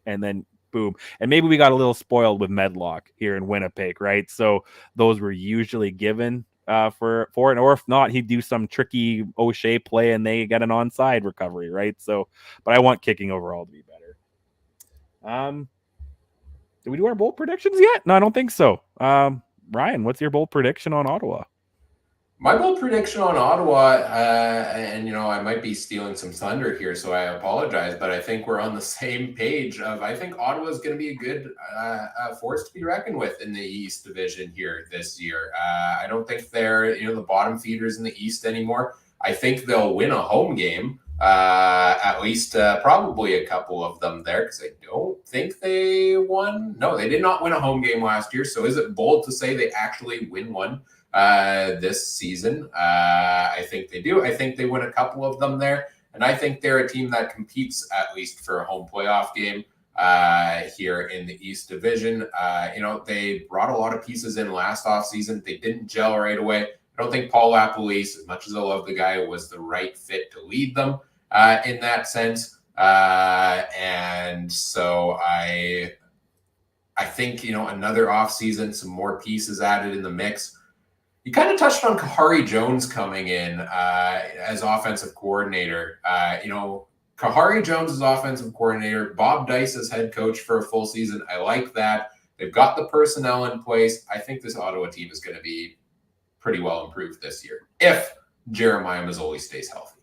and then boom. And maybe we got a little spoiled with Medlock here in Winnipeg, right? So those were usually given for it, or if not, he'd do some tricky O'Shea play and they get an onside recovery, right? So, but I want kicking overall to be better. Did we do our bold predictions yet? No, I don't think so. Ryan, what's your bold prediction on Ottawa? My bold prediction on Ottawa, and I might be stealing some thunder here, so I apologize, but I think we're on the same page of I think Ottawa is going to be a good force to be reckoned with in the East Division here this year. I don't think they're the bottom feeders in the East anymore. I think they'll win a home game, At least probably a couple of them there, because I don't think they won. No, they did not win a home game last year. So is it bold to say they actually win one this season? I think they do. I think they win a couple of them there. And I think they're a team that competes at least for a home playoff game here in the East Division. They brought a lot of pieces in last offseason. They didn't gel right away. I don't think Paul LaPolice, as much as I love the guy, was the right fit to lead them in that sense. And so I think, another offseason, some more pieces added in the mix. You kind of touched on Kahari Jones coming in as offensive coordinator. Kahari Jones is offensive coordinator. Bob Dice as head coach for a full season. I like that. They've got the personnel in place. I think this Ottawa team is going to be pretty well improved this year if Jeremiah Mazzoli stays healthy.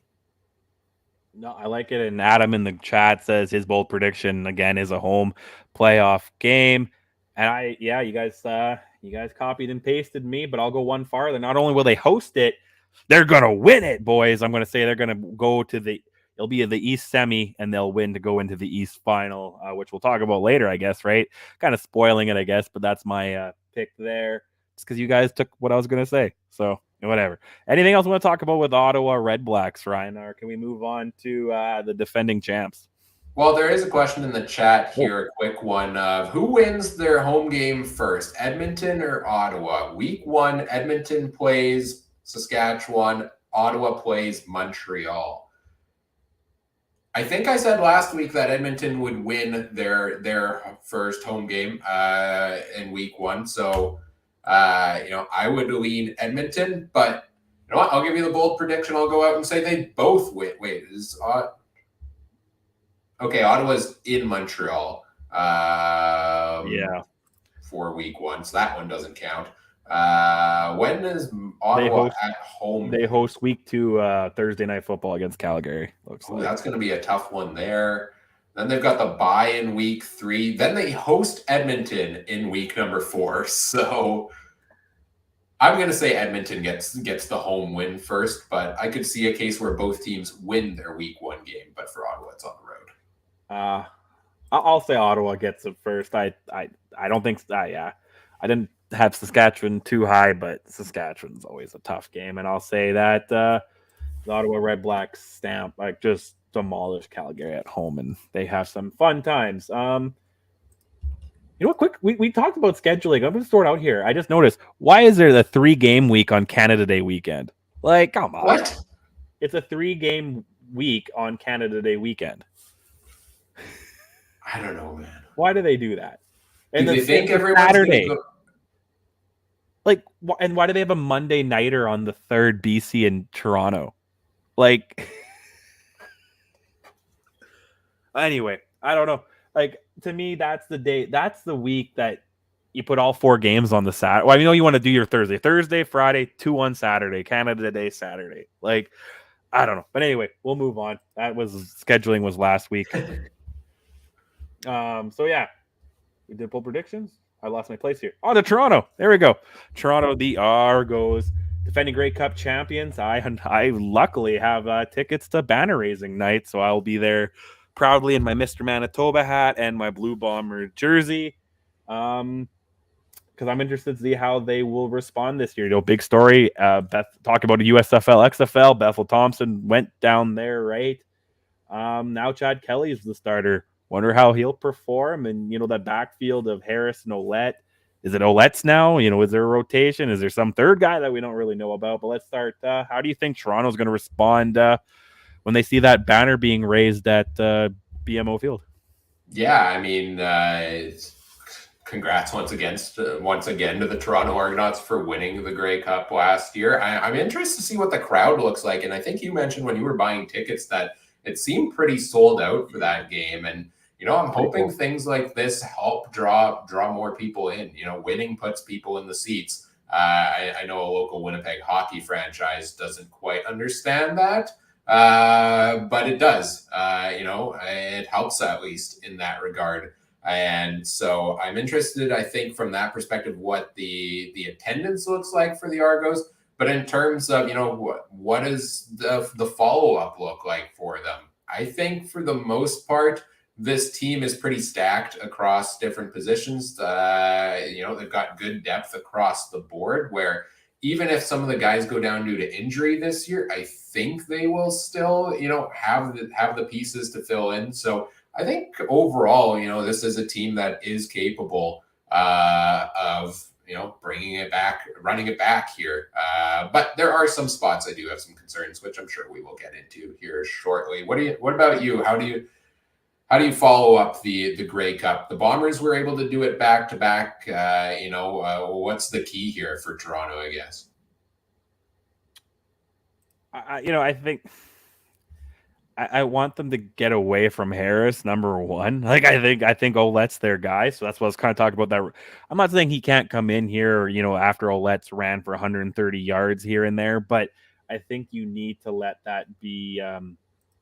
No, I like it. And Adam in the chat says his bold prediction again is a home playoff game. And you guys copied and pasted me, but I'll go one farther. Not only will they host it, they're gonna win it, boys. I'm gonna say they're gonna go to it'll be the East semi, and they'll win to go into the East final, which we'll talk about later, I guess. Right? Kind of spoiling it, I guess, but that's my pick there. Just because you guys took what I was gonna say, so whatever. Anything else we want to talk about with Ottawa Red Blacks, Ryan, or can we move on to the defending champs? Well, there is a question in the chat here, a quick one of who wins their home game first, Edmonton or Ottawa? Week 1, Edmonton plays Saskatchewan, Ottawa plays Montreal. I think I said last week that Edmonton would win their first home game in week 1. So, I would lean Edmonton, but you know what? I'll give you the bold prediction. I'll go out and say they both win. Wait, okay, Ottawa's in Montreal. For week 1, so that one doesn't count. When is Ottawa at home? They host week 2 Thursday Night Football against Calgary. That's going to be a tough one there. Then they've got the bye in week 3. Then they host Edmonton in week number 4. So I'm going to say Edmonton gets the home win first, but I could see a case where both teams win their week 1 game. But for Ottawa, it's on the road. I'll say Ottawa gets it first. I don't think. I didn't have Saskatchewan too high, but Saskatchewan's always a tough game, and I'll say that the Ottawa Red Blacks stamp just demolish Calgary at home, and they have some fun times. Quick, we talked about scheduling. I'm going to throw it out here. I just noticed, why is there the 3-game week on Canada Day weekend? Like, come on. What? It's a 3-game week on Canada Day weekend. I don't know, man. Why do they do that? And do they think everyone's Saturday? And why do they have a Monday nighter on the 3rd, BC and Toronto? Anyway, I don't know. To me, that's the day. That's the week that you put all 4 games on the Saturday. Well, I know you want to do your Thursday, Friday, 2 on Saturday, Canada Day, Saturday. I don't know. But anyway, we'll move on. Scheduling was last week. So yeah, we did pull predictions. I lost my place here. On to Toronto. There we go. Toronto, the Argos, defending Grey Cup champions. I luckily have tickets to banner raising night, so I'll be there proudly in my Mr. Manitoba hat and my Blue Bomber jersey. Because I'm interested to see how they will respond this year. Big story. Beth talk about a USFL, XFL. Bethel Thompson went down there, right? Now Chad Kelly is the starter. Wonder how he'll perform. And, that backfield of Harris and Ouellette. Is it Ouellette's now? Is there a rotation? Is there some third guy that we don't really know about? But let's start. How do you think Toronto's going to respond when they see that banner being raised at BMO Field? Yeah, I mean, congrats once again to the Toronto Argonauts for winning the Grey Cup last year. I'm interested to see what the crowd looks like. And I think you mentioned when you were buying tickets that it seemed pretty sold out for that game. And I'm hoping things like this help draw more people in. Winning puts people in the seats. I know a local Winnipeg hockey franchise doesn't quite understand that, but it does. It helps at least in that regard. And so I'm interested, I think, from that perspective, what the attendance looks like for the Argos. But in terms of, what does the follow-up look like for them? I think for the most part, this team is pretty stacked across different positions. They've got good depth across the board where even if some of the guys go down due to injury this year, I think they will still, have the pieces to fill in. So I think overall, this is a team that is capable of bringing it back, running it back here. But there are some spots I do have some concerns, which I'm sure we will get into here shortly. What about you? How do you follow up the Grey Cup? The Bombers were able to do it back to back. What's the key here for Toronto, I guess? I think I want them to get away from Harris, number one. Like I think Ouellette's their guy, so that's what I was kind of talking about. That I'm not saying he can't come in here, after Ouellette's ran for 130 yards here and there, but I think you need to let that be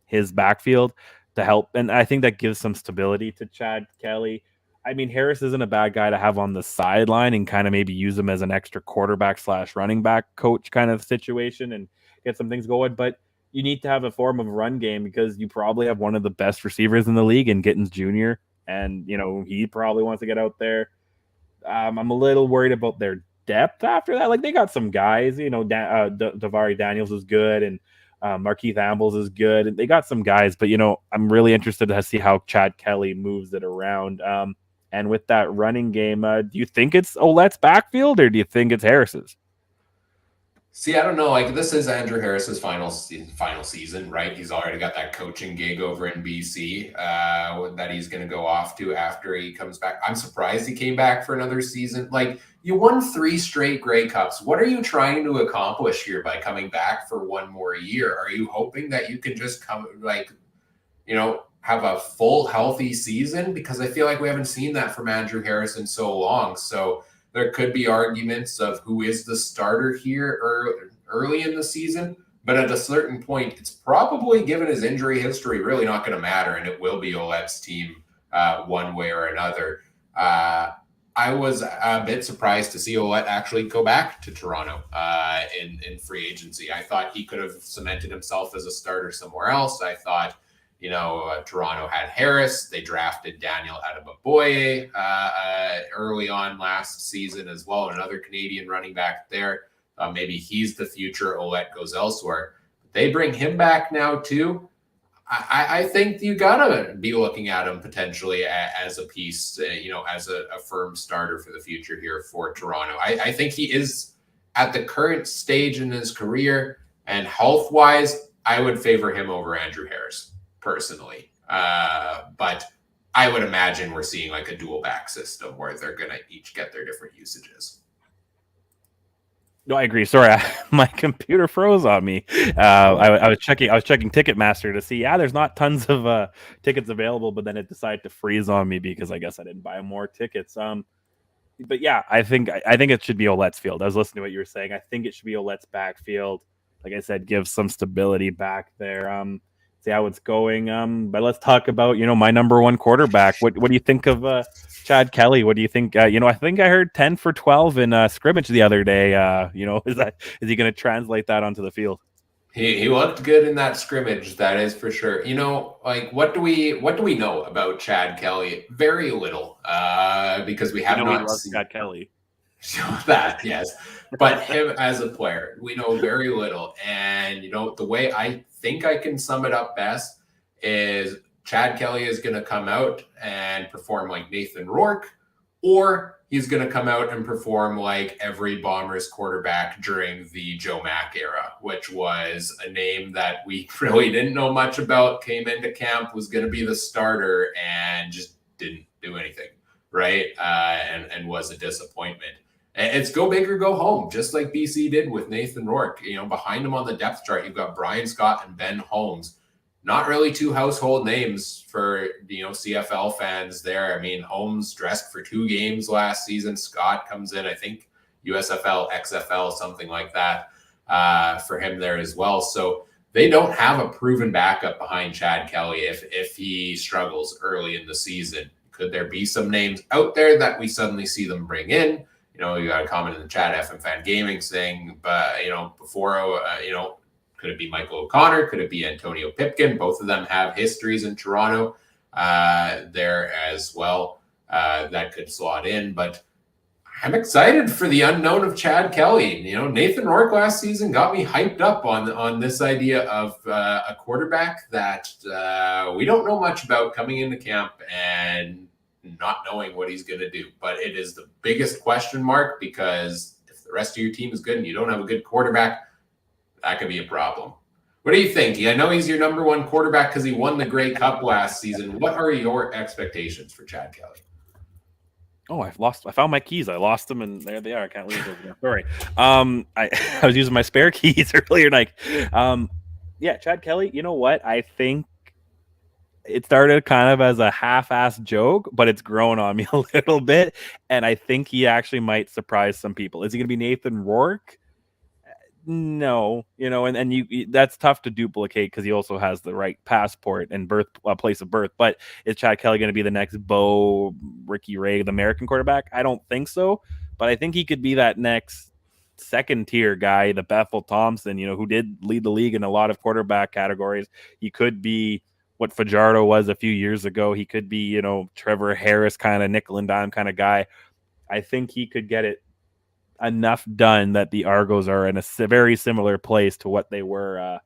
his backfield to help, and I think that gives some stability to Chad Kelly. I mean, Harris isn't a bad guy to have on the sideline and kind of maybe use him as an extra quarterback / running back coach kind of situation and get some things going, but you need to have a form of run game because you probably have one of the best receivers in the league in Gittins Jr. And, he probably wants to get out there. I'm a little worried about their depth after that. Like they got some guys, Davari Daniels is good and Markeith Ambles is good. And they got some guys, but, I'm really interested to see how Chad Kelly moves it around. And with that running game, do you think it's Ouellette's backfield or do you think it's Harris's? See, I don't know. Like this is Andrew Harris's final season, right? He's already got that coaching gig over in BC that he's going to go off to after he comes back. I'm surprised he came back for another season. Like you won 3 straight Grey Cups. What are you trying to accomplish here by coming back for one more year? Are you hoping that you can just come have a full healthy season? Because I feel like we haven't seen that from Andrew Harris in so long. So there could be arguments of who is the starter here early in the season, but at a certain point, it's probably, given his injury history, really not going to matter, and it will be Ouellette's team one way or another. I was a bit surprised to see Ouellette actually go back to Toronto in free agency. I thought he could have cemented himself as a starter somewhere else. I thought Toronto had Harris. They drafted Daniel Adeboboye early on last season as well, another Canadian running back there. Maybe he's the future. Ouellette goes elsewhere. They bring him back now too. I think you gotta be looking at him potentially as a piece, as a firm starter for the future here for Toronto. I think he is at the current stage in his career and health-wise, I would favor him over Andrew Harris personally. But I would imagine we're seeing like a dual back system where they're going to each get their different usages. No, I agree. Sorry, my computer froze on me. I was checking Ticketmaster to see. Yeah, there's not tons of tickets available, but then it decided to freeze on me because I guess I didn't buy more tickets. But yeah, I think it should be Ouellette's field. I was listening to what you were saying. I think it should be Ouellette's backfield. Like I said, give some stability back there. See how it's going. But let's talk about, my number one quarterback. What do you think of Chad Kelly? What do you think? I think I heard 10 for 12 in scrimmage the other day. Is he going to translate that onto the field? He looked good in that scrimmage. That is for sure. What do we know about Chad Kelly? Very little, because we have not seen Chad Kelly. That, yes. But him as a player, we know very little. And, the way I think I can sum it up best is Chad Kelly is going to come out and perform like Nathan Rourke, or he's going to come out and perform like every Bombers quarterback during the Joe Mack era, which was a name that we really didn't know much about, came into camp, was going to be the starter, and just didn't do anything, right? And was a disappointment. It's go big or go home, just like BC did with Nathan Rourke. Behind him on the depth chart, you've got Brian Scott and Ben Holmes. Not really two household names for, CFL fans there. I mean, Holmes dressed for 2 games last season. Scott comes in, I think, USFL, XFL, something like that for him there as well. So they don't have a proven backup behind Chad Kelly if he struggles early in the season. Could there be some names out there that we suddenly see them bring in? You got a comment in the chat, FM Fan Gaming, saying, but, before, could it be Michael O'Connor? Could it be Antonio Pipkin? Both of them have histories in Toronto there as well. That could slot in, but I'm excited for the unknown of Chad Kelly. Nathan Rourke last season got me hyped up on this idea of a quarterback that we don't know much about coming into camp and not knowing what he's going to do. But it is the biggest question mark, because if the rest of your team is good and you don't have a good quarterback, that could be a problem. What do you think? I know he's your number one quarterback because he won the Grey Cup last season. What are your expectations for Chad Kelly? Oh, I found my keys. I lost them, and there they are. I can't leave them. Sorry. I was using my spare keys earlier. Chad Kelly. You know what? I think it started kind of as a half-assed joke, but it's grown on me a little bit, and I think he actually might surprise some people. Is he going to be Nathan Rourke? No, and you that's tough to duplicate because he also has the right passport and place of birth. But is Chad Kelly going to be the next Ricky Ray, the American quarterback? I don't think so, but I think he could be that next second tier guy, the Bethel Thompson, who did lead the league in a lot of quarterback categories. He could be what Fajardo was a few years ago. He could be, Trevor Harris kind of nickel and dime kind of guy. I think he could get it enough done that the Argos are in a very similar place to what they were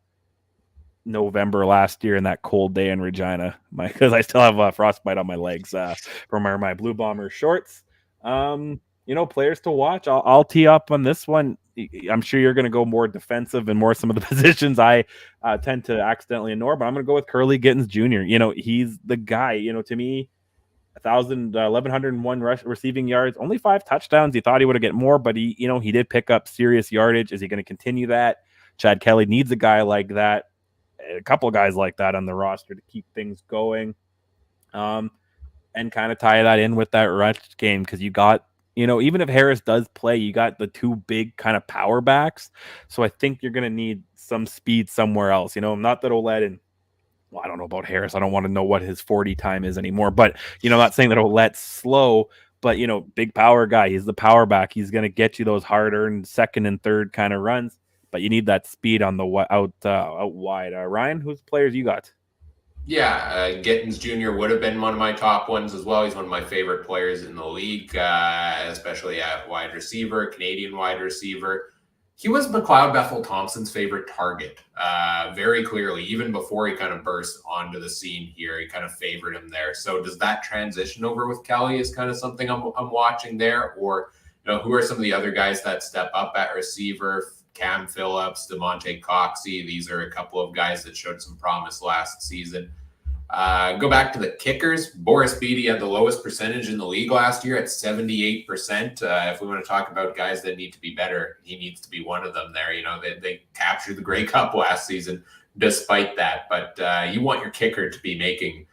November last year in that cold day in Regina. Because I still have a frostbite on my legs from my Blue Bomber shorts. Players to watch. I'll tee up on this one. I'm sure you're going to go more defensive and more some of the positions I tend to accidentally ignore, but I'm going to go with Curly Gittens Jr. He's the guy. To me, 1,101 receiving yards, only 5 touchdowns. He thought he would have get more, but he did pick up serious yardage. Is he going to continue that? Chad Kelly needs a guy like that, a couple of guys like that on the roster to keep things going, and kind of tie that in with that rush game, because you got, even if Harris does play, you got the 2 big kind of power backs. So I think you're going to need some speed somewhere else. Not that Ouellette and I don't know about Harris. I don't want to know what his 40 time is anymore. But, not saying that Ouellette's slow, but, big power guy. He's the power back. He's going to get you those hard-earned second and third kind of runs. But you need that speed on the out wide. Ryan, whose players you got? Yeah, Gittens Jr. would have been one of my top ones as well. He's one of my favorite players in the league, especially at wide receiver, Canadian wide receiver. He was McLeod Bethel Thompson's favorite target, very clearly. Even before he kind of burst onto the scene here, he kind of favored him there. So does that transition over with Kelly is kind of something I'm watching there? Or, who are some of the other guys that step up at receiver? Cam Phillips, DeMonte Coxey. These are a couple of guys that showed some promise last season. Go back to the kickers. Boris Beatty had the lowest percentage in the league last year at 78%. If we want to talk about guys that need to be better, he needs to be one of them there. They captured the Grey Cup last season despite that. But you want your kicker to be making,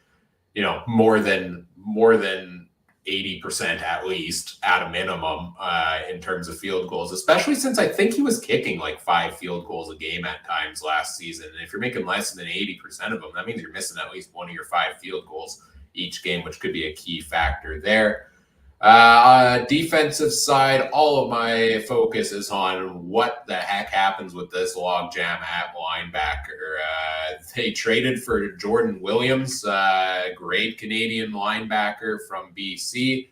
more than 80% at least at a minimum in terms of field goals, especially since I think he was kicking like 5 field goals a game at times last season. And if you're making less than 80% of them, that means you're missing at least one of your 5 field goals each game, which could be a key factor there. Defensive side, all of my focus is on what the heck happens with this logjam at linebacker. They traded for Jordan Williams, great Canadian linebacker from BC.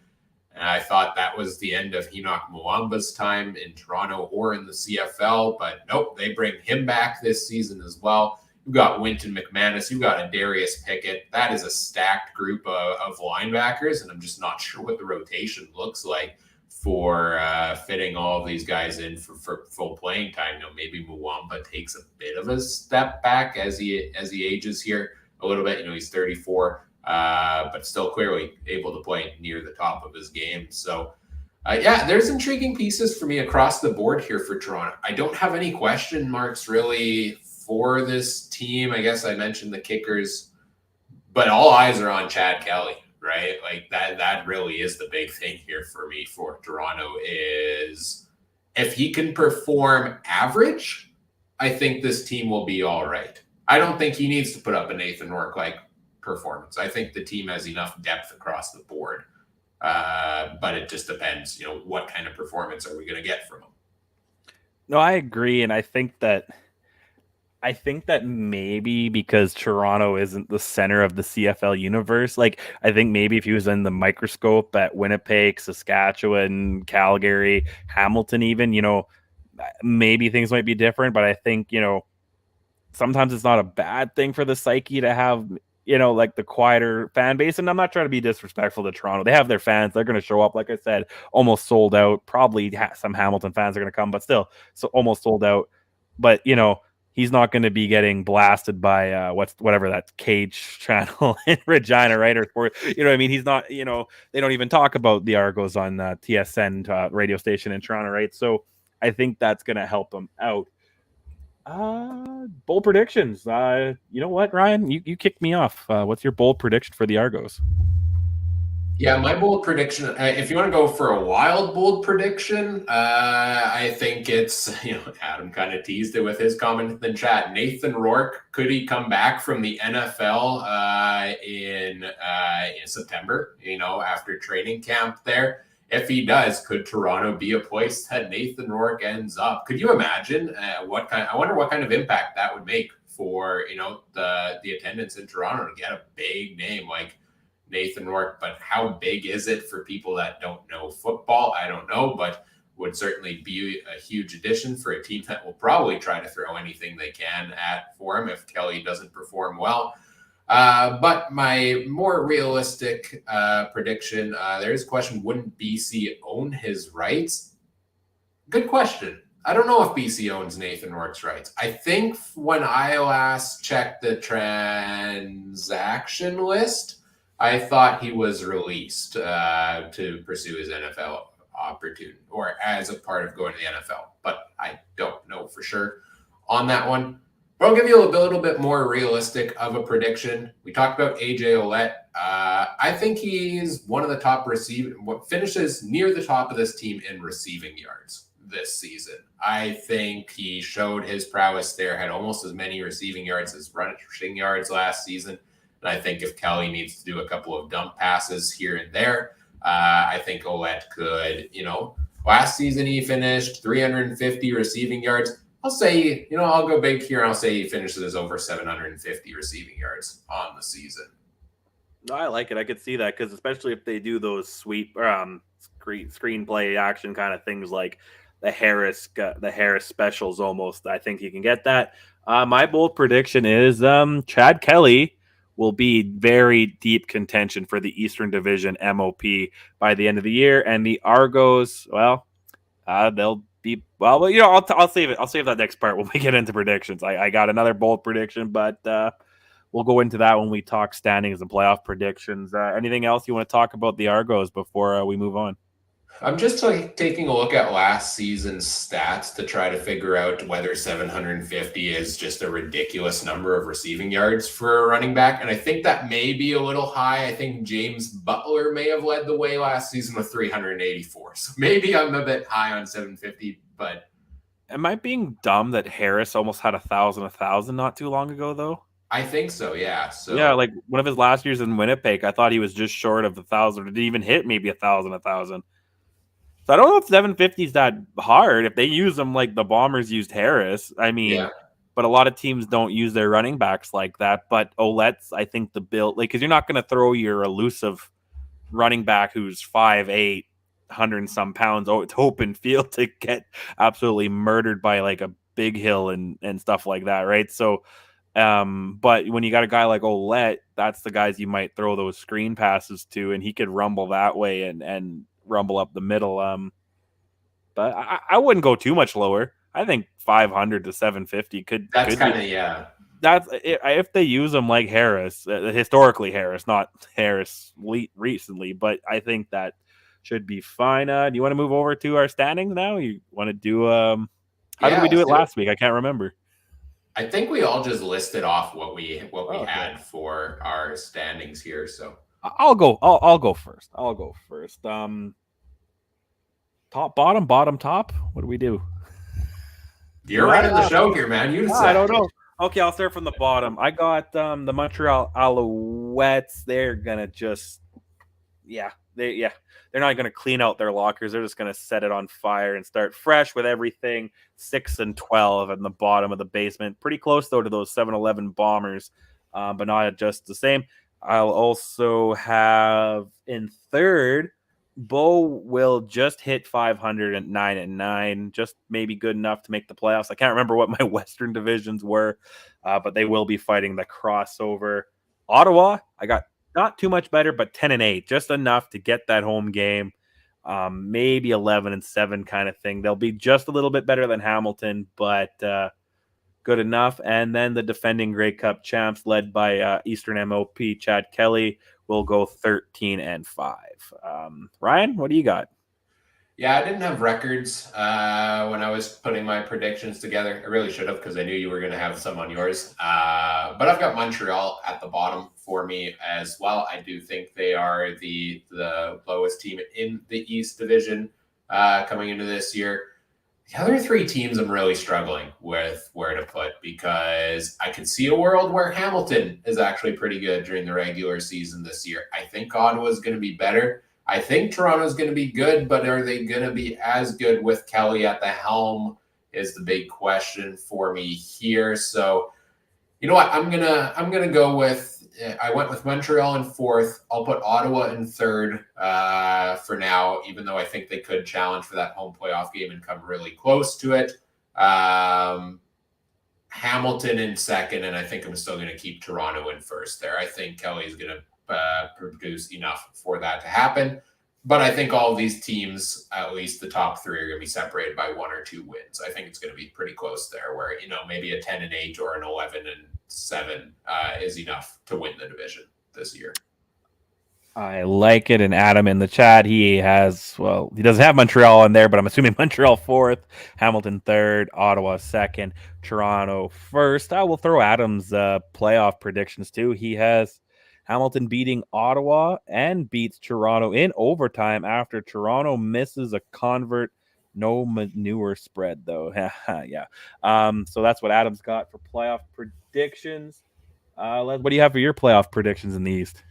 And I thought that was the end of Enoch Muamba's time in Toronto or in the CFL, but nope, they bring him back this season as well. You've got Winton McManus. You've got a Darius Pickett. That is a stacked group of linebackers, and I'm just not sure what the rotation looks like for fitting all of these guys in for full playing time. Maybe Muamba takes a bit of a step back as he ages here a little bit. He's 34, but still clearly able to play near the top of his game. So, there's intriguing pieces for me across the board here for Toronto. I don't have any question marks really for this team. I guess I mentioned the kickers, but all eyes are on Chad Kelly, right? Like that really is the big thing here for me for Toronto is if he can perform average, I think this team will be all right. I don't think he needs to put up a Nathan Rourke-like performance. I think the team has enough depth across the board But it just depends, what kind of performance are we going to get from him? No, I agree, and I think that maybe because Toronto isn't the center of the CFL universe, like I think maybe if he was in the microscope at Winnipeg, Saskatchewan, Calgary, Hamilton, even, maybe things might be different. But I think, sometimes it's not a bad thing for the psyche to have, like the quieter fan base. And I'm not trying to be disrespectful to Toronto. They have their fans. They're going to show up. Like I said, almost sold out. Probably some Hamilton fans are going to come, but still, so almost sold out. But, he's not going to be getting blasted by whatever that cage channel in Regina, right? Or sport, what I mean? He's not, they don't even talk about the Argos on TSN radio station in Toronto, right? So I think that's going to help him out. Bold predictions. You know what, Ryan? You kicked me off. What's your bold prediction for the Argos? Yeah, my bold prediction, if you want to go for a wild bold prediction, I think it's, Adam kind of teased it with his comment in the chat. Nathan Rourke, could he come back from the NFL in September, after training camp there? If he does, could Toronto be a place that Nathan Rourke ends up? Could you imagine I wonder what kind of impact that would make for, the attendance in Toronto to get a big name like Nathan Rourke. But how big is it for people that don't know football? I don't know, but would certainly be a huge addition for a team that will probably try to throw anything they can for him if Kelly doesn't perform well. But my more realistic prediction, there is a question, wouldn't BC own his rights? Good question. I don't know if BC owns Nathan Rourke's rights. I think when I last checked the transaction list, I thought he was released to pursue his NFL opportunity or as a part of going to the NFL. But I don't know for sure on that one. But I'll give you a little bit more realistic of a prediction. We talked about AJ Ouellette. I think he's one of the top finishes near the top of this team in receiving yards this season. I think he showed his prowess there, had almost as many receiving yards as rushing yards last season. And I think if Kelly needs to do a couple of dump passes here and there, I think Ouellette could, last season he finished 350 receiving yards. I'll say, I'll go big here. And I'll say he finishes over 750 receiving yards on the season. No, I like it. I could see that because especially if they do those sweep screenplay action kind of things like the Harris specials almost, I think he can get that. My bold prediction is Chad Kelly will be very deep contention for the Eastern Division MOP by the end of the year, and the Argos, they'll be I'll save it. I'll save that next part when we get into predictions. I got another bold prediction, but we'll go into that when we talk standings and playoff predictions. Anything else you want to talk about the Argos before we move on? I'm just taking a look at last season's stats to try to figure out whether 750 is just a ridiculous number of receiving yards for a running back. And I think that may be a little high. I think James Butler may have led the way last season with 384. So maybe I'm a bit high on 750, but. Am I being dumb that Harris almost had 1,000 not too long ago, though? I think so, yeah. So yeah, like one of his last years in Winnipeg, I thought he was just short of 1,000. It didn't even hit maybe 1,000. So I don't know if 750 is that hard. If they use them like the Bombers used Harris, I mean, yeah. But a lot of teams don't use their running backs like that. But Ouellette's, I think, the build, like, because you're not going to throw your elusive running back who's 5'8", 100 and some pounds, it's open field to get absolutely murdered by like a big hill and stuff like that, right? So, but when you got a guy like Ouellette, that's the guys you might throw those screen passes to, and he could rumble that way and rumble up the middle. But I wouldn't go too much lower. I think 500 to 750 could. That's kind of yeah. That's if they use them like Harris, historically Harris, not Harris recently. But I think that should be fine. Do you want to move over to our standings now? You want to do? How did we do it last week? I can't remember. I think we all just listed off what we had for our standings here. So I'll go first. Top, bottom, top. What do we do? You're running the show here, man. You decide. I don't know. Okay, I'll start from the bottom. I got the Montreal Alouettes. They're gonna just, they're not going to clean out their lockers. They're just going to set it on fire and start fresh with everything. 6-12 in the bottom of the basement. Pretty close though to those 7-11 Bombers, but not just the same. I'll also have in third, Bo will just hit 500 at 9-9, just maybe good enough to make the playoffs. I can't remember what my Western divisions were, but they will be fighting the crossover. Ottawa, I got not too much better, but 10-8, just enough to get that home game. Maybe 11-7 kind of thing. They'll be just a little bit better than Hamilton, but good enough. And then the defending Grey Cup champs, led by Eastern MOP Chad Kelly, will go 13-5. Ryan, what do you got? Yeah, I didn't have records when I was putting my predictions together. I really should have, because I knew you were going to have some on yours. But I've got Montreal at the bottom for me as well. I do think they are the lowest team in the East Division coming into this year. The other three teams I'm really struggling with where to put, because I can see a world where Hamilton is actually pretty good during the regular season this year. I think Ottawa is going to be better. I think Toronto is going to be good, but are they going to be as good with Kelly at the helm is the big question for me here. So, you know what? I'm gonna go with. I went with Montreal in fourth. I'll put Ottawa in third for now, even though I think they could challenge for that home playoff game and come really close to it. Hamilton in second, and I think I'm still going to keep Toronto in first there. I think Kelly is going to produce enough for that to happen. But I think all of these teams, at least the top three, are going to be separated by 1 or 2 wins. I think it's going to be pretty close there, where, maybe a 10-8 or an 11-7 is enough to win the division this year. I like it. And Adam in the chat, he doesn't have Montreal in there, but I'm assuming Montreal fourth, Hamilton third, Ottawa second, Toronto first. I will throw Adam's playoff predictions too. He has Hamilton beating Ottawa and beats Toronto in overtime after Toronto misses a convert. No manure spread, though. Yeah. So that's what Adam's got for playoff predictions. What do you have for your playoff predictions in the East?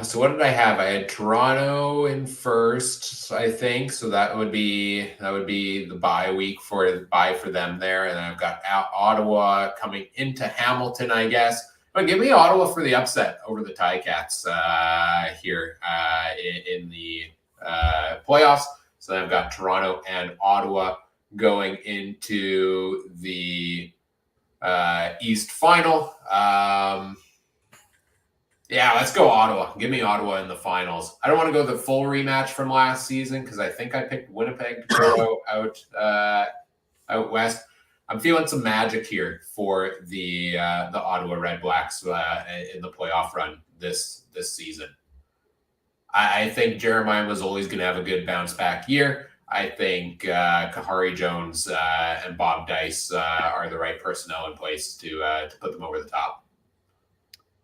So what did I have? I had Toronto in first, I think. So that would be the bye week for them there, and then I've got Ottawa coming into Hamilton, I guess. But give me Ottawa for the upset over the Ticats here in the playoffs. So then I've got Toronto and Ottawa going into the East final. Yeah, let's go Ottawa. Give me Ottawa in the finals. I don't want to go the full rematch from last season, because I think I picked Winnipeg to go out west. I'm feeling some magic here for the Ottawa Red Blacks in the playoff run this season. I think Jeremiah Mazzoli's going to have a good bounce back year. I think Kahari Jones and Bob Dice are the right personnel in place to put them over the top.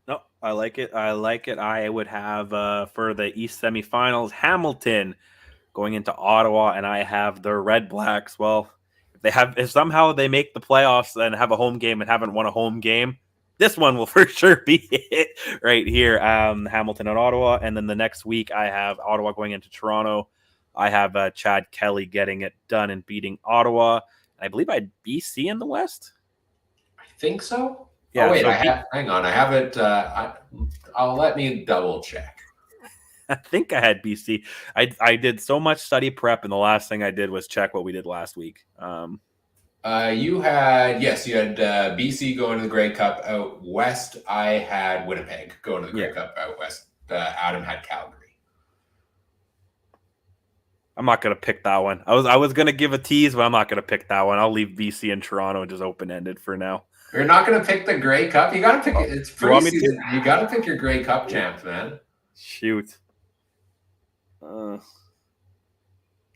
No, I like it. I would have for the East semifinals, Hamilton going into Ottawa, and I have the Red Blacks. Well, if somehow they make the playoffs and have a home game and haven't won a home game, this one will for sure be it right here. Hamilton and Ottawa, and then the next week I have Ottawa going into Toronto. I have Chad Kelly getting it done and beating Ottawa. I believe I had BC in the West. I think so. Yeah, oh, wait, hang on. I have it. I'll let me double check. I think I had BC. I did so much study prep, and the last thing I did was check what we did last week. You had BC going to the Grey Cup out west. I had Winnipeg going to the Grey Cup out west. Adam had Calgary. I'm not gonna pick that one. I was gonna give a tease, but I'm not gonna pick that one. I'll leave BC and Toronto just open ended for now. You're not gonna pick the Grey Cup. You gotta pick it. It's preseason. You gotta pick your Grey Cup champ, man. Shoot.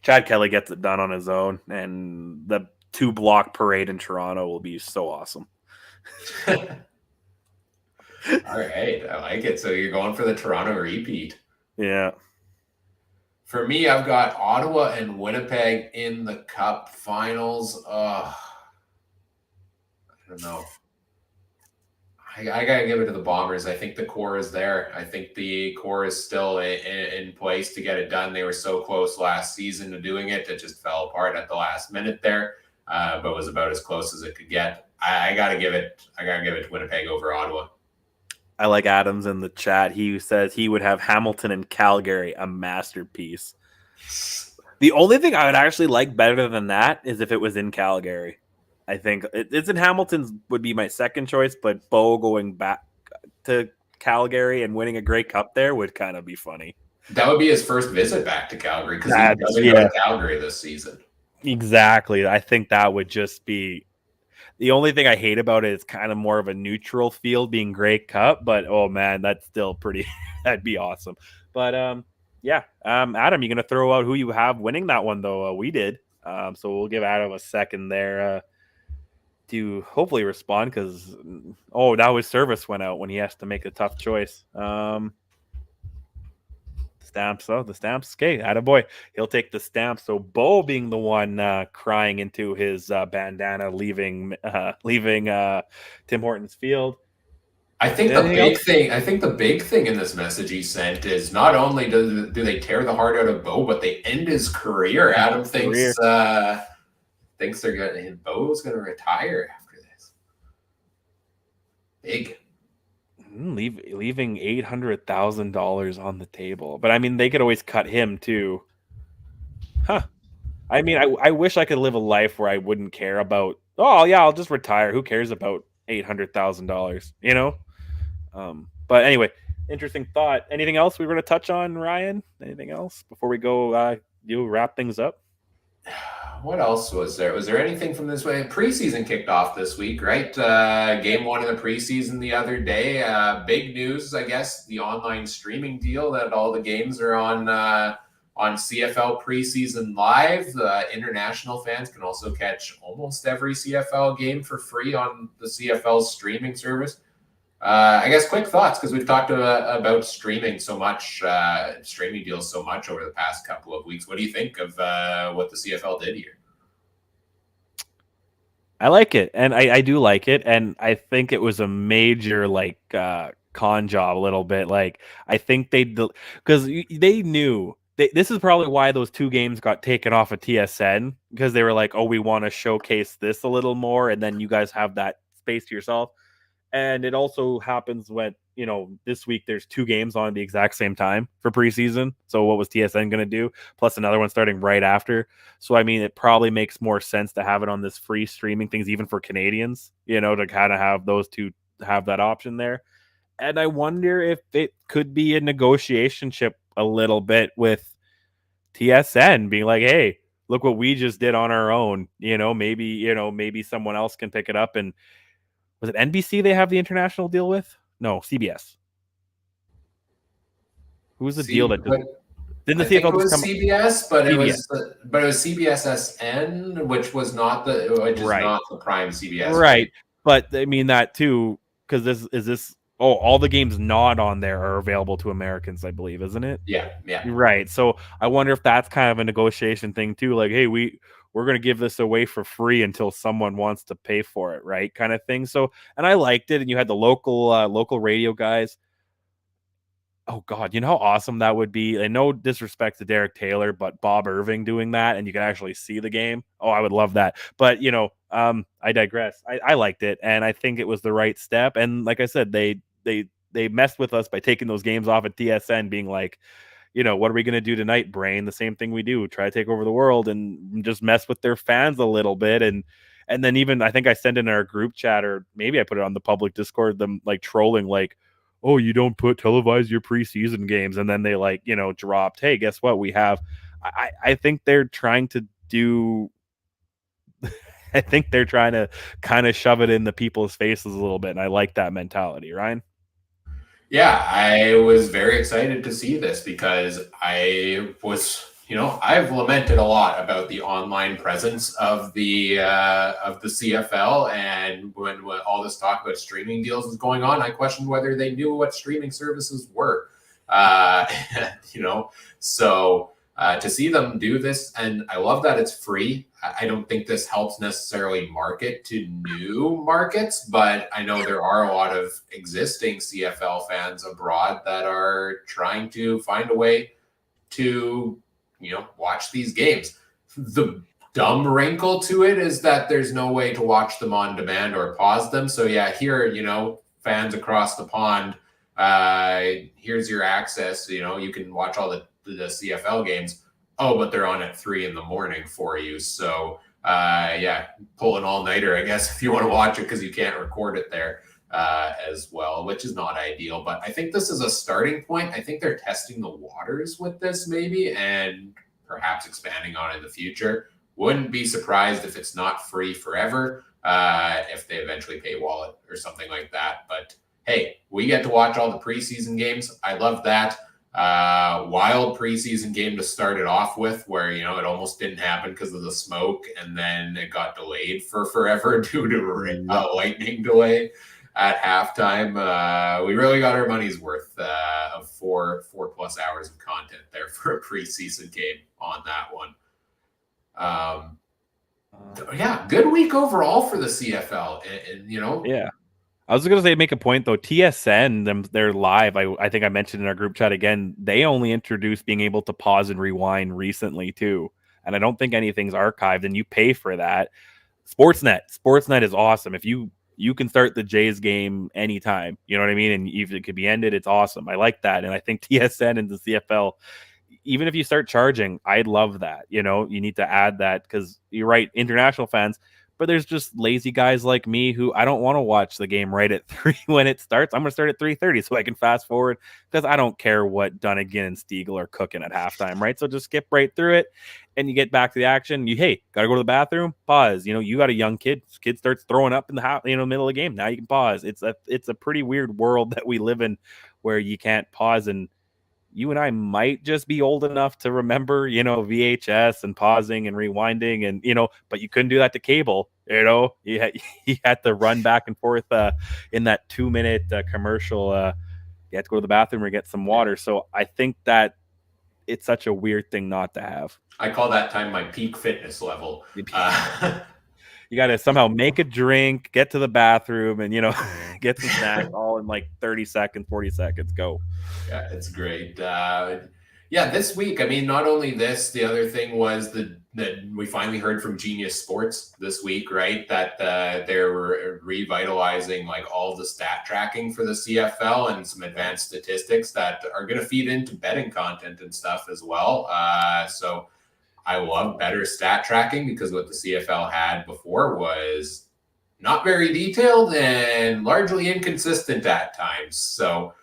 Chad Kelly gets it done on his own, and the 2-block parade in Toronto will be so awesome. All right, I like it. So you're going for the Toronto repeat. Yeah. For me, I've got Ottawa and Winnipeg in the Cup finals. I don't know. I gotta give it to the Bombers. I think the core is there. I think the core is still in place to get it done. They were so close last season to doing it. It just fell apart at the last minute there, but was about as close as it could get. I gotta give it. I gotta give it to Winnipeg over Ottawa. I like Adams in the chat. He says he would have Hamilton and Calgary, a masterpiece. The only thing I would actually like better than that is if it was in Calgary. I think it's in Hamilton's would be my second choice, but Bo going back to Calgary and winning a Grey Cup there would kind of be funny. That would be his first visit back to Calgary because he doesn't go to Calgary this season. Exactly. I think that would just be the only thing I hate about it is kind of more of a neutral field being Grey Cup, but oh man, that's still pretty that'd be awesome. But Adam, you gonna throw out who you have winning that one though? We did. So we'll give Adam a second there to hopefully respond because now his service went out when he has to make a tough choice. Stamps, the stamps. Okay, attaboy. He'll take the stamps. So Bo being the one crying into his bandana, leaving Tim Hortons field. I think the big thing in this message he sent is not only do they tear the heart out of Bo, but they end his career. Adam thinks Bo's gonna retire after this. Big. Leaving $800,000 on the table, but I mean they could always cut him too. Huh? I mean, I wish I could live a life where I wouldn't care about. Oh yeah, I'll just retire. Who cares about $800,000? You know. But anyway, interesting thought. Anything else we were going to touch on, Ryan? Anything else before we go? You wrap things up. What else was there? Was there anything from this way? Preseason kicked off this week, right? Game one of the preseason the other day. Big news, I guess, the online streaming deal that all the games are on CFL Preseason Live. International fans can also catch almost every CFL game for free on the CFL streaming service. I guess quick thoughts, because we've talked about streaming so much, streaming deals so much over the past couple of weeks. What do you think of what the CFL did here? I like it, and I do like it, and I think it was a major con job a little bit. Like I think because they knew this is probably why those two games got taken off of TSN, because they were like, oh, we want to showcase this a little more, and then you guys have that space to yourself. And it also happens when, this week there's two games on at the exact same time for preseason. So what was TSN going to do? Plus another one starting right after. So, I mean, it probably makes more sense to have it on this free streaming things, even for Canadians, to kind of have those two have that option there. And I wonder if it could be a negotiation chip a little bit with TSN being like, hey, look what we just did on our own. Maybe someone else can pick it up. And was it NBC they have the international deal with? No, CBS. Who was the deal that didn't the CFL just come? CBS, but CBS. it was CBSSN, which was not not the prime CBS. Right, but I mean that too, because all the games not on there are available to Americans, I believe, isn't it? Yeah. Right. So I wonder if that's kind of a negotiation thing too. Like, hey, we're going to give this away for free until someone wants to pay for it, right? Kind of thing. So, and I liked it. And you had the local radio guys. Oh God, you know how awesome that would be? And no disrespect to Derek Taylor, but Bob Irving doing that, and you can actually see the game. Oh, I would love that. But I digress. I liked it, and I think it was the right step. And like I said, they messed with us by taking those games off at TSN, being like, what are we going to do tonight, Brain? The same thing we do, try to take over the world and just mess with their fans a little bit. And then even, I think I sent in our group chat, or maybe I put it on the public Discord, them like trolling, like, oh, you don't televise your preseason games. And then they dropped, hey, guess what? We have, I think they're trying to do, I think they're trying to kind of shove it in the people's faces a little bit. And I like that mentality, Ryan. Yeah, I was very excited to see this because I was, I've lamented a lot about the online presence of the CFL, and when all this talk about streaming deals was going on, I questioned whether they knew what streaming services were. So to see them do this. And I love that it's free. I don't think this helps necessarily market to new markets, but I know there are a lot of existing CFL fans abroad that are trying to find a way to, watch these games. The dumb wrinkle to it is that there's no way to watch them on demand or pause them. So yeah, here, fans across the pond, here's your access. You can watch all the CFL games. Oh, but they're on at 3 a.m. for you. So pull an all-nighter, I guess, if you want to watch it because you can't record it there as well, which is not ideal. But I think this is a starting point. I think they're testing the waters with this maybe and perhaps expanding on it in the future. Wouldn't be surprised if it's not free forever, if they eventually paywall it or something like that. But hey, we get to watch all the preseason games. I love that. Wild preseason game to start it off with, where it almost didn't happen because of the smoke, and then it got delayed for forever due to a lightning delay at halftime. We really got our money's worth of 4+ hours of content there for a preseason game on that one. Good week overall for the CFL, and Yeah. I was going to say, make a point though. TSN, they're live. I think I mentioned in our group chat again, they only introduced being able to pause and rewind recently too. And I don't think anything's archived, and you pay for that. Sportsnet is awesome. If you can start the Jays game anytime, you know what I mean? And if it could be ended, it's awesome. I like that. And I think TSN and the CFL, even if you start charging, I'd love that. You need to add that, because you're right, international fans, but there's just lazy guys like me who I don't want to watch the game right at 3 when it starts. I'm going to start at 3:30 so I can fast forward, because I don't care what Dunnigan and Stiegel are cooking at halftime, right? So just skip right through it, and you get back to the action. Got to go to the bathroom, pause. You got a young kid starts throwing up in the middle of the game. Now you can pause. It's a pretty weird world that we live in, where you can't pause. And you and I might just be old enough to remember, VHS and pausing and rewinding, and but you couldn't do that to cable. You had to run back and forth in that 2-minute commercial. You had to go to the bathroom or get some water. So I think that it's such a weird thing not to have. I call that time my peak fitness level. You got to somehow make a drink, get to the bathroom, and get some snacks all in like 30 seconds, 40 seconds. Go. Yeah, it's great. This week, not only this, the other thing was that we finally heard from Genius Sports this week, right? That they're revitalizing like all the stat tracking for the CFL and some advanced statistics that are going to feed into betting content and stuff as well. So I love better stat tracking, because what the CFL had before was not very detailed and largely inconsistent at times. So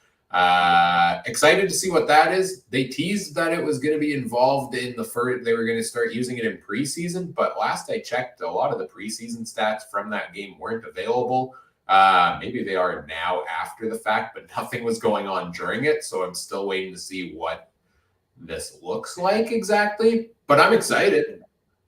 excited to see what that is. They teased that it was going to be involved in they were going to start using it in preseason, but last I checked, a lot of the preseason stats from that game weren't available. Maybe they are now after the fact, but nothing was going on during it. So I'm still waiting to see what this looks like exactly, but I'm excited.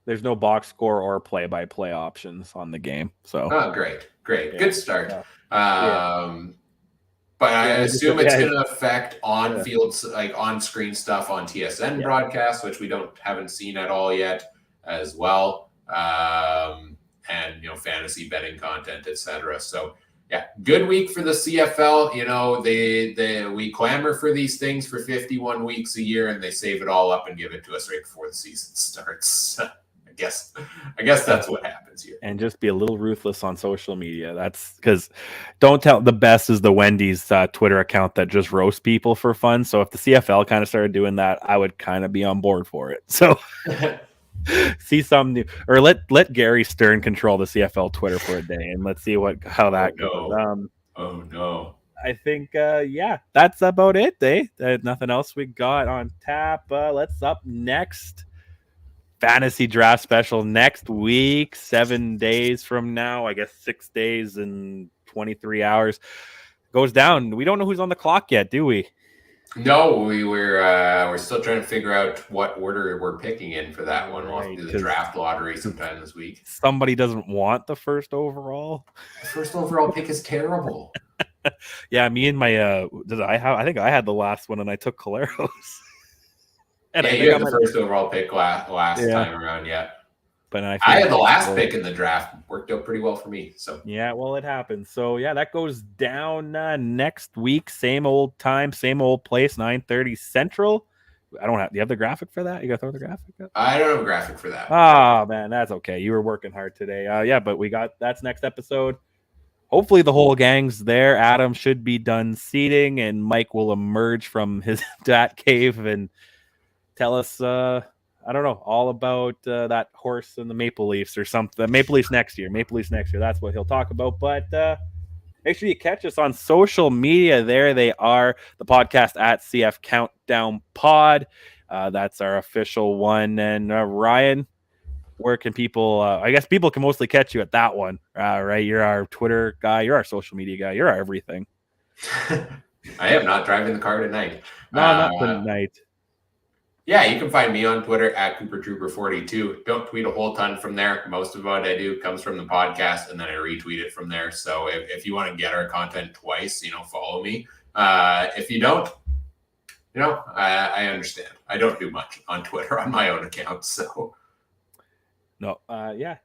There's no box score or play-by-play options on the game. So great. Yeah. Good start. But I assume it's going to affect on-field, like on-screen stuff on TSN broadcasts, which we haven't seen at all yet, as well, and fantasy betting content, etc. So good week for the CFL. We clamor for these things for 51 weeks a year, and they save it all up and give it to us right before the season starts. I guess that's what happens here. And just be a little ruthless on social media. That's because don't tell the best is the Wendy's Twitter account that just roasts people for fun. So if the CFL kind of started doing that, I would kind of be on board for it. So see something new, or let Gary Stern control the CFL Twitter for a day, and let's see how that goes. Oh no. I think that's about it. Nothing else we got on tap. Let's up next. Fantasy draft special next week, 7 days from now, I guess 6 days and 23 hours goes down. We don't know who's on the clock yet, do we? No, we're still trying to figure out what order we're picking in for that one. We'll have to do the draft lottery sometime this week. Somebody doesn't want the first overall. The first overall pick is terrible. Yeah, me and my I think I had the last one and I took Caleros. And Yeah, I you think had the first overall pick last time around. Yeah. But I had the last pick in the draft. Worked out pretty well for me. So yeah, well, it happens. So yeah, that goes down next week. Same old time, same old place. 9:30 Central. I don't have. Do you have the graphic for that? You got to throw the graphic up. I don't have a graphic for that. Oh man, that's okay. You were working hard today. Yeah, but we got that's next episode. Hopefully the whole gang's there. Adam should be done seating, and Mike will emerge from his dat cave and tell us I don't know, all about that horse and the Maple Leafs or something. Maple Leafs next year. That's what he'll talk about. But make sure you catch us on social media. There they are. The podcast at CF Countdown Pod. That's our official one. And Ryan, where can people? I guess people can mostly catch you at that one, right? You're our Twitter guy. You're our social media guy. You're our everything. I am not driving the car tonight. No, not tonight. Yeah, you can find me on Twitter at CooperTrooper42. Don't tweet a whole ton from there. Most of what I do comes from the podcast, and then I retweet it from there. So if you want to get our content twice, follow me. If you don't, I understand. I don't do much on Twitter on my own account. So no, yeah.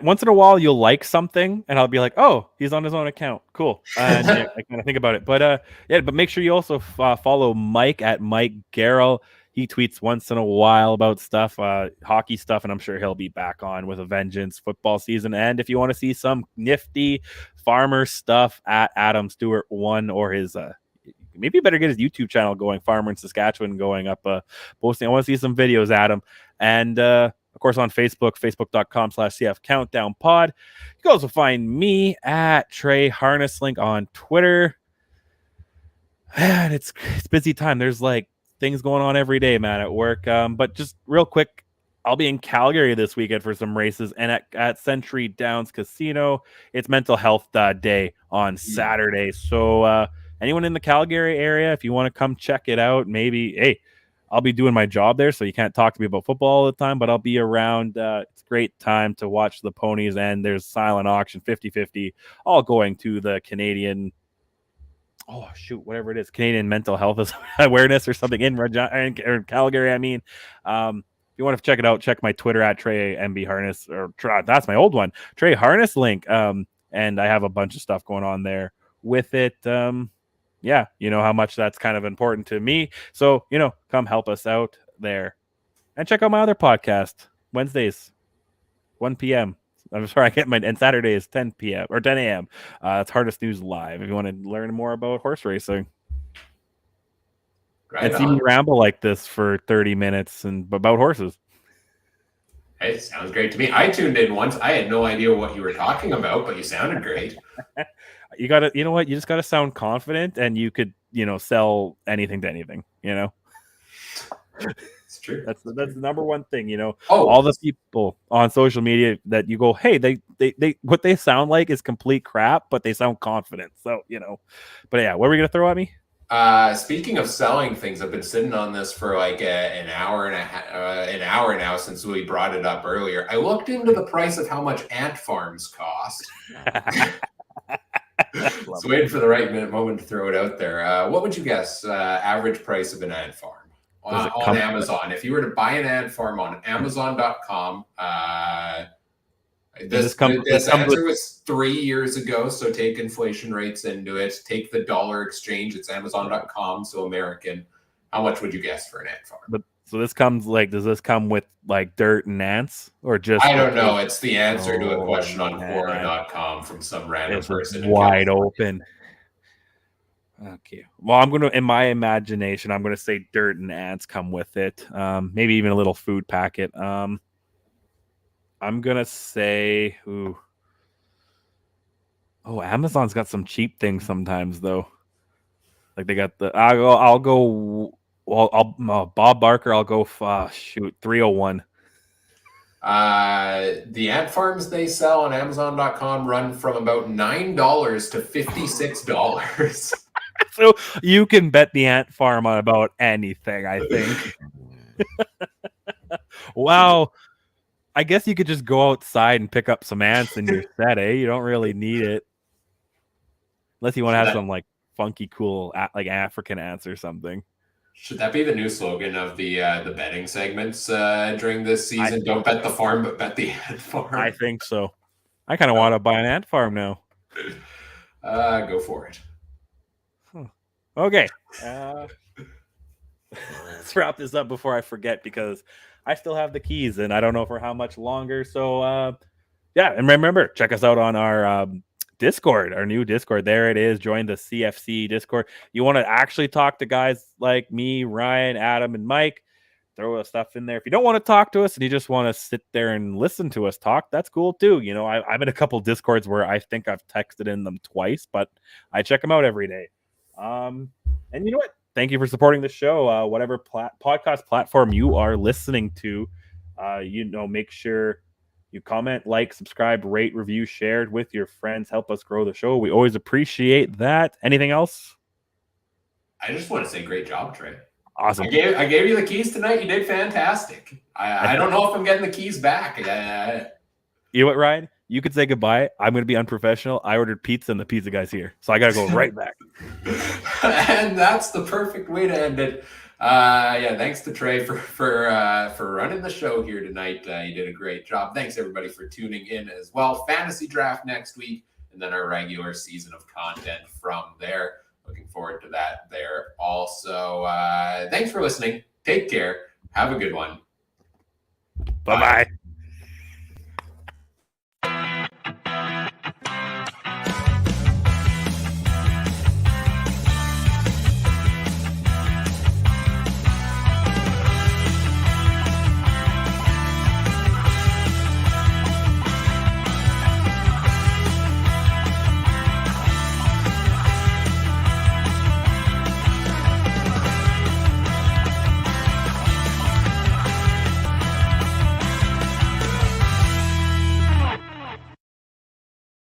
Once in a while, you'll like something, and I'll be like, "Oh, he's on his own account. Cool." And I kind of think about it. But but make sure you also follow Mike at Mike Garrell. He tweets once in a while about stuff, hockey stuff, and I'm sure he'll be back on with a vengeance football season. And if you want to see some nifty farmer stuff at Adam Stewart 1 or his, maybe you better get his YouTube channel going, Farmer in Saskatchewan, going up, posting. I want to see some videos, Adam. And of course, on Facebook, facebook.com/CF Countdown Pod. You can also find me at Trey Harnesslink on Twitter. Man, it's busy time. There's like things going on every day, man, at work. But just real quick, I'll be in Calgary this weekend for some races, and at Century Downs Casino, it's Mental Health Day on Saturday. So anyone in the Calgary area, if you want to come check it out, maybe, hey, I'll be doing my job there, so you can't talk to me about football all the time, but I'll be around. It's a great time to watch the ponies, and there's silent auction, 50-50, all going to the Canadian, whatever it is, Canadian Mental Health Awareness or something in Calgary. I mean, if you want to check it out, check my Twitter at Trey MB Harness, or that's my old one, Trey Harnesslink. And I have a bunch of stuff going on there with it. Yeah, you know how much that's kind of important to me. So, come help us out there. And check out my other podcast, Wednesdays, 1 p.m. I'm sorry, I get and Saturday is 10 p.m. or 10 a.m. It's Hardest News Live if you want to learn more about horse racing. Right, and see me ramble like this for 30 minutes and about horses. Hey, sounds great to me. I tuned in once. I had no idea what you were talking about, but you sounded great. You got to, you know what? You just got to sound confident, and you could, sell anything to anything, It's true. That's the number one thing, all the people on social media that you go, hey, they what they sound like is complete crap, but they sound confident. So, but yeah, what were you going to throw at me? Speaking of selling things, I've been sitting on this for like an hour now since we brought it up earlier. I looked into the price of how much ant farms cost. Just waiting for the right moment to throw it out there. What would you guess average price of an ant farm on Amazon? If you were to buy an ant farm on Amazon.com, this answer was 3 years ago, so take inflation rates into it. Take the dollar exchange. It's Amazon.com, so American. How much would you guess for an ant farm? So this comes does this come with like dirt and ants, or just? I don't know. It's the answer to a question on Quora.com from some random person. Wide open. Okay. Well, in my imagination, I'm gonna say dirt and ants come with it. Maybe even a little food packet. I'm gonna say, Amazon's got some cheap things sometimes though. Like they got I'll go. Well, Bob Barker. I'll go. 301. The ant farms they sell on Amazon.com run from about $9 to $56. So you can bet the ant farm on about anything, I think. Wow. I guess you could just go outside and pick up some ants and you're set, eh? You don't really need it. Unless you want to have some like funky, cool, like African ants or something. Should that be the new slogan of the betting segments during this season? Don't bet the farm, but bet the ant farm. I think so. I kind of want to buy an ant farm now. Go for it. Okay. Let's wrap this up before I forget, because I still have the keys and I don't know for how much longer. So yeah, and remember, check us out on our Discord, our new Discord. There it is. Join the CFC Discord. You want to actually talk to guys like me, Ryan, Adam, and Mike. Throw stuff in there. If you don't want to talk to us and you just want to sit there and listen to us talk, that's cool too. You know, I'm in a couple Discords where I think I've texted in them twice, but I check them out every day. And you know what? Thank you for supporting the show. Whatever podcast platform you are listening to, make sure you comment, like, subscribe, rate, review, share it with your friends. Help us grow the show. We always appreciate that. Anything else? I just want to say great job, Trey. Awesome. I gave you the keys tonight. You did fantastic. I don't know if I'm getting the keys back. You know what, Ryan? You could say goodbye. I'm going to be unprofessional. I ordered pizza and the pizza guy's here. So I got to go right back. And that's the perfect way to end it. Thanks to Trey for running the show here tonight. You did a great job. Thanks, everybody, for tuning in as well. Fantasy draft next week, and then our regular season of content from there. Looking forward to that there also. Thanks for listening. Take care. Have a good one. Bye-bye.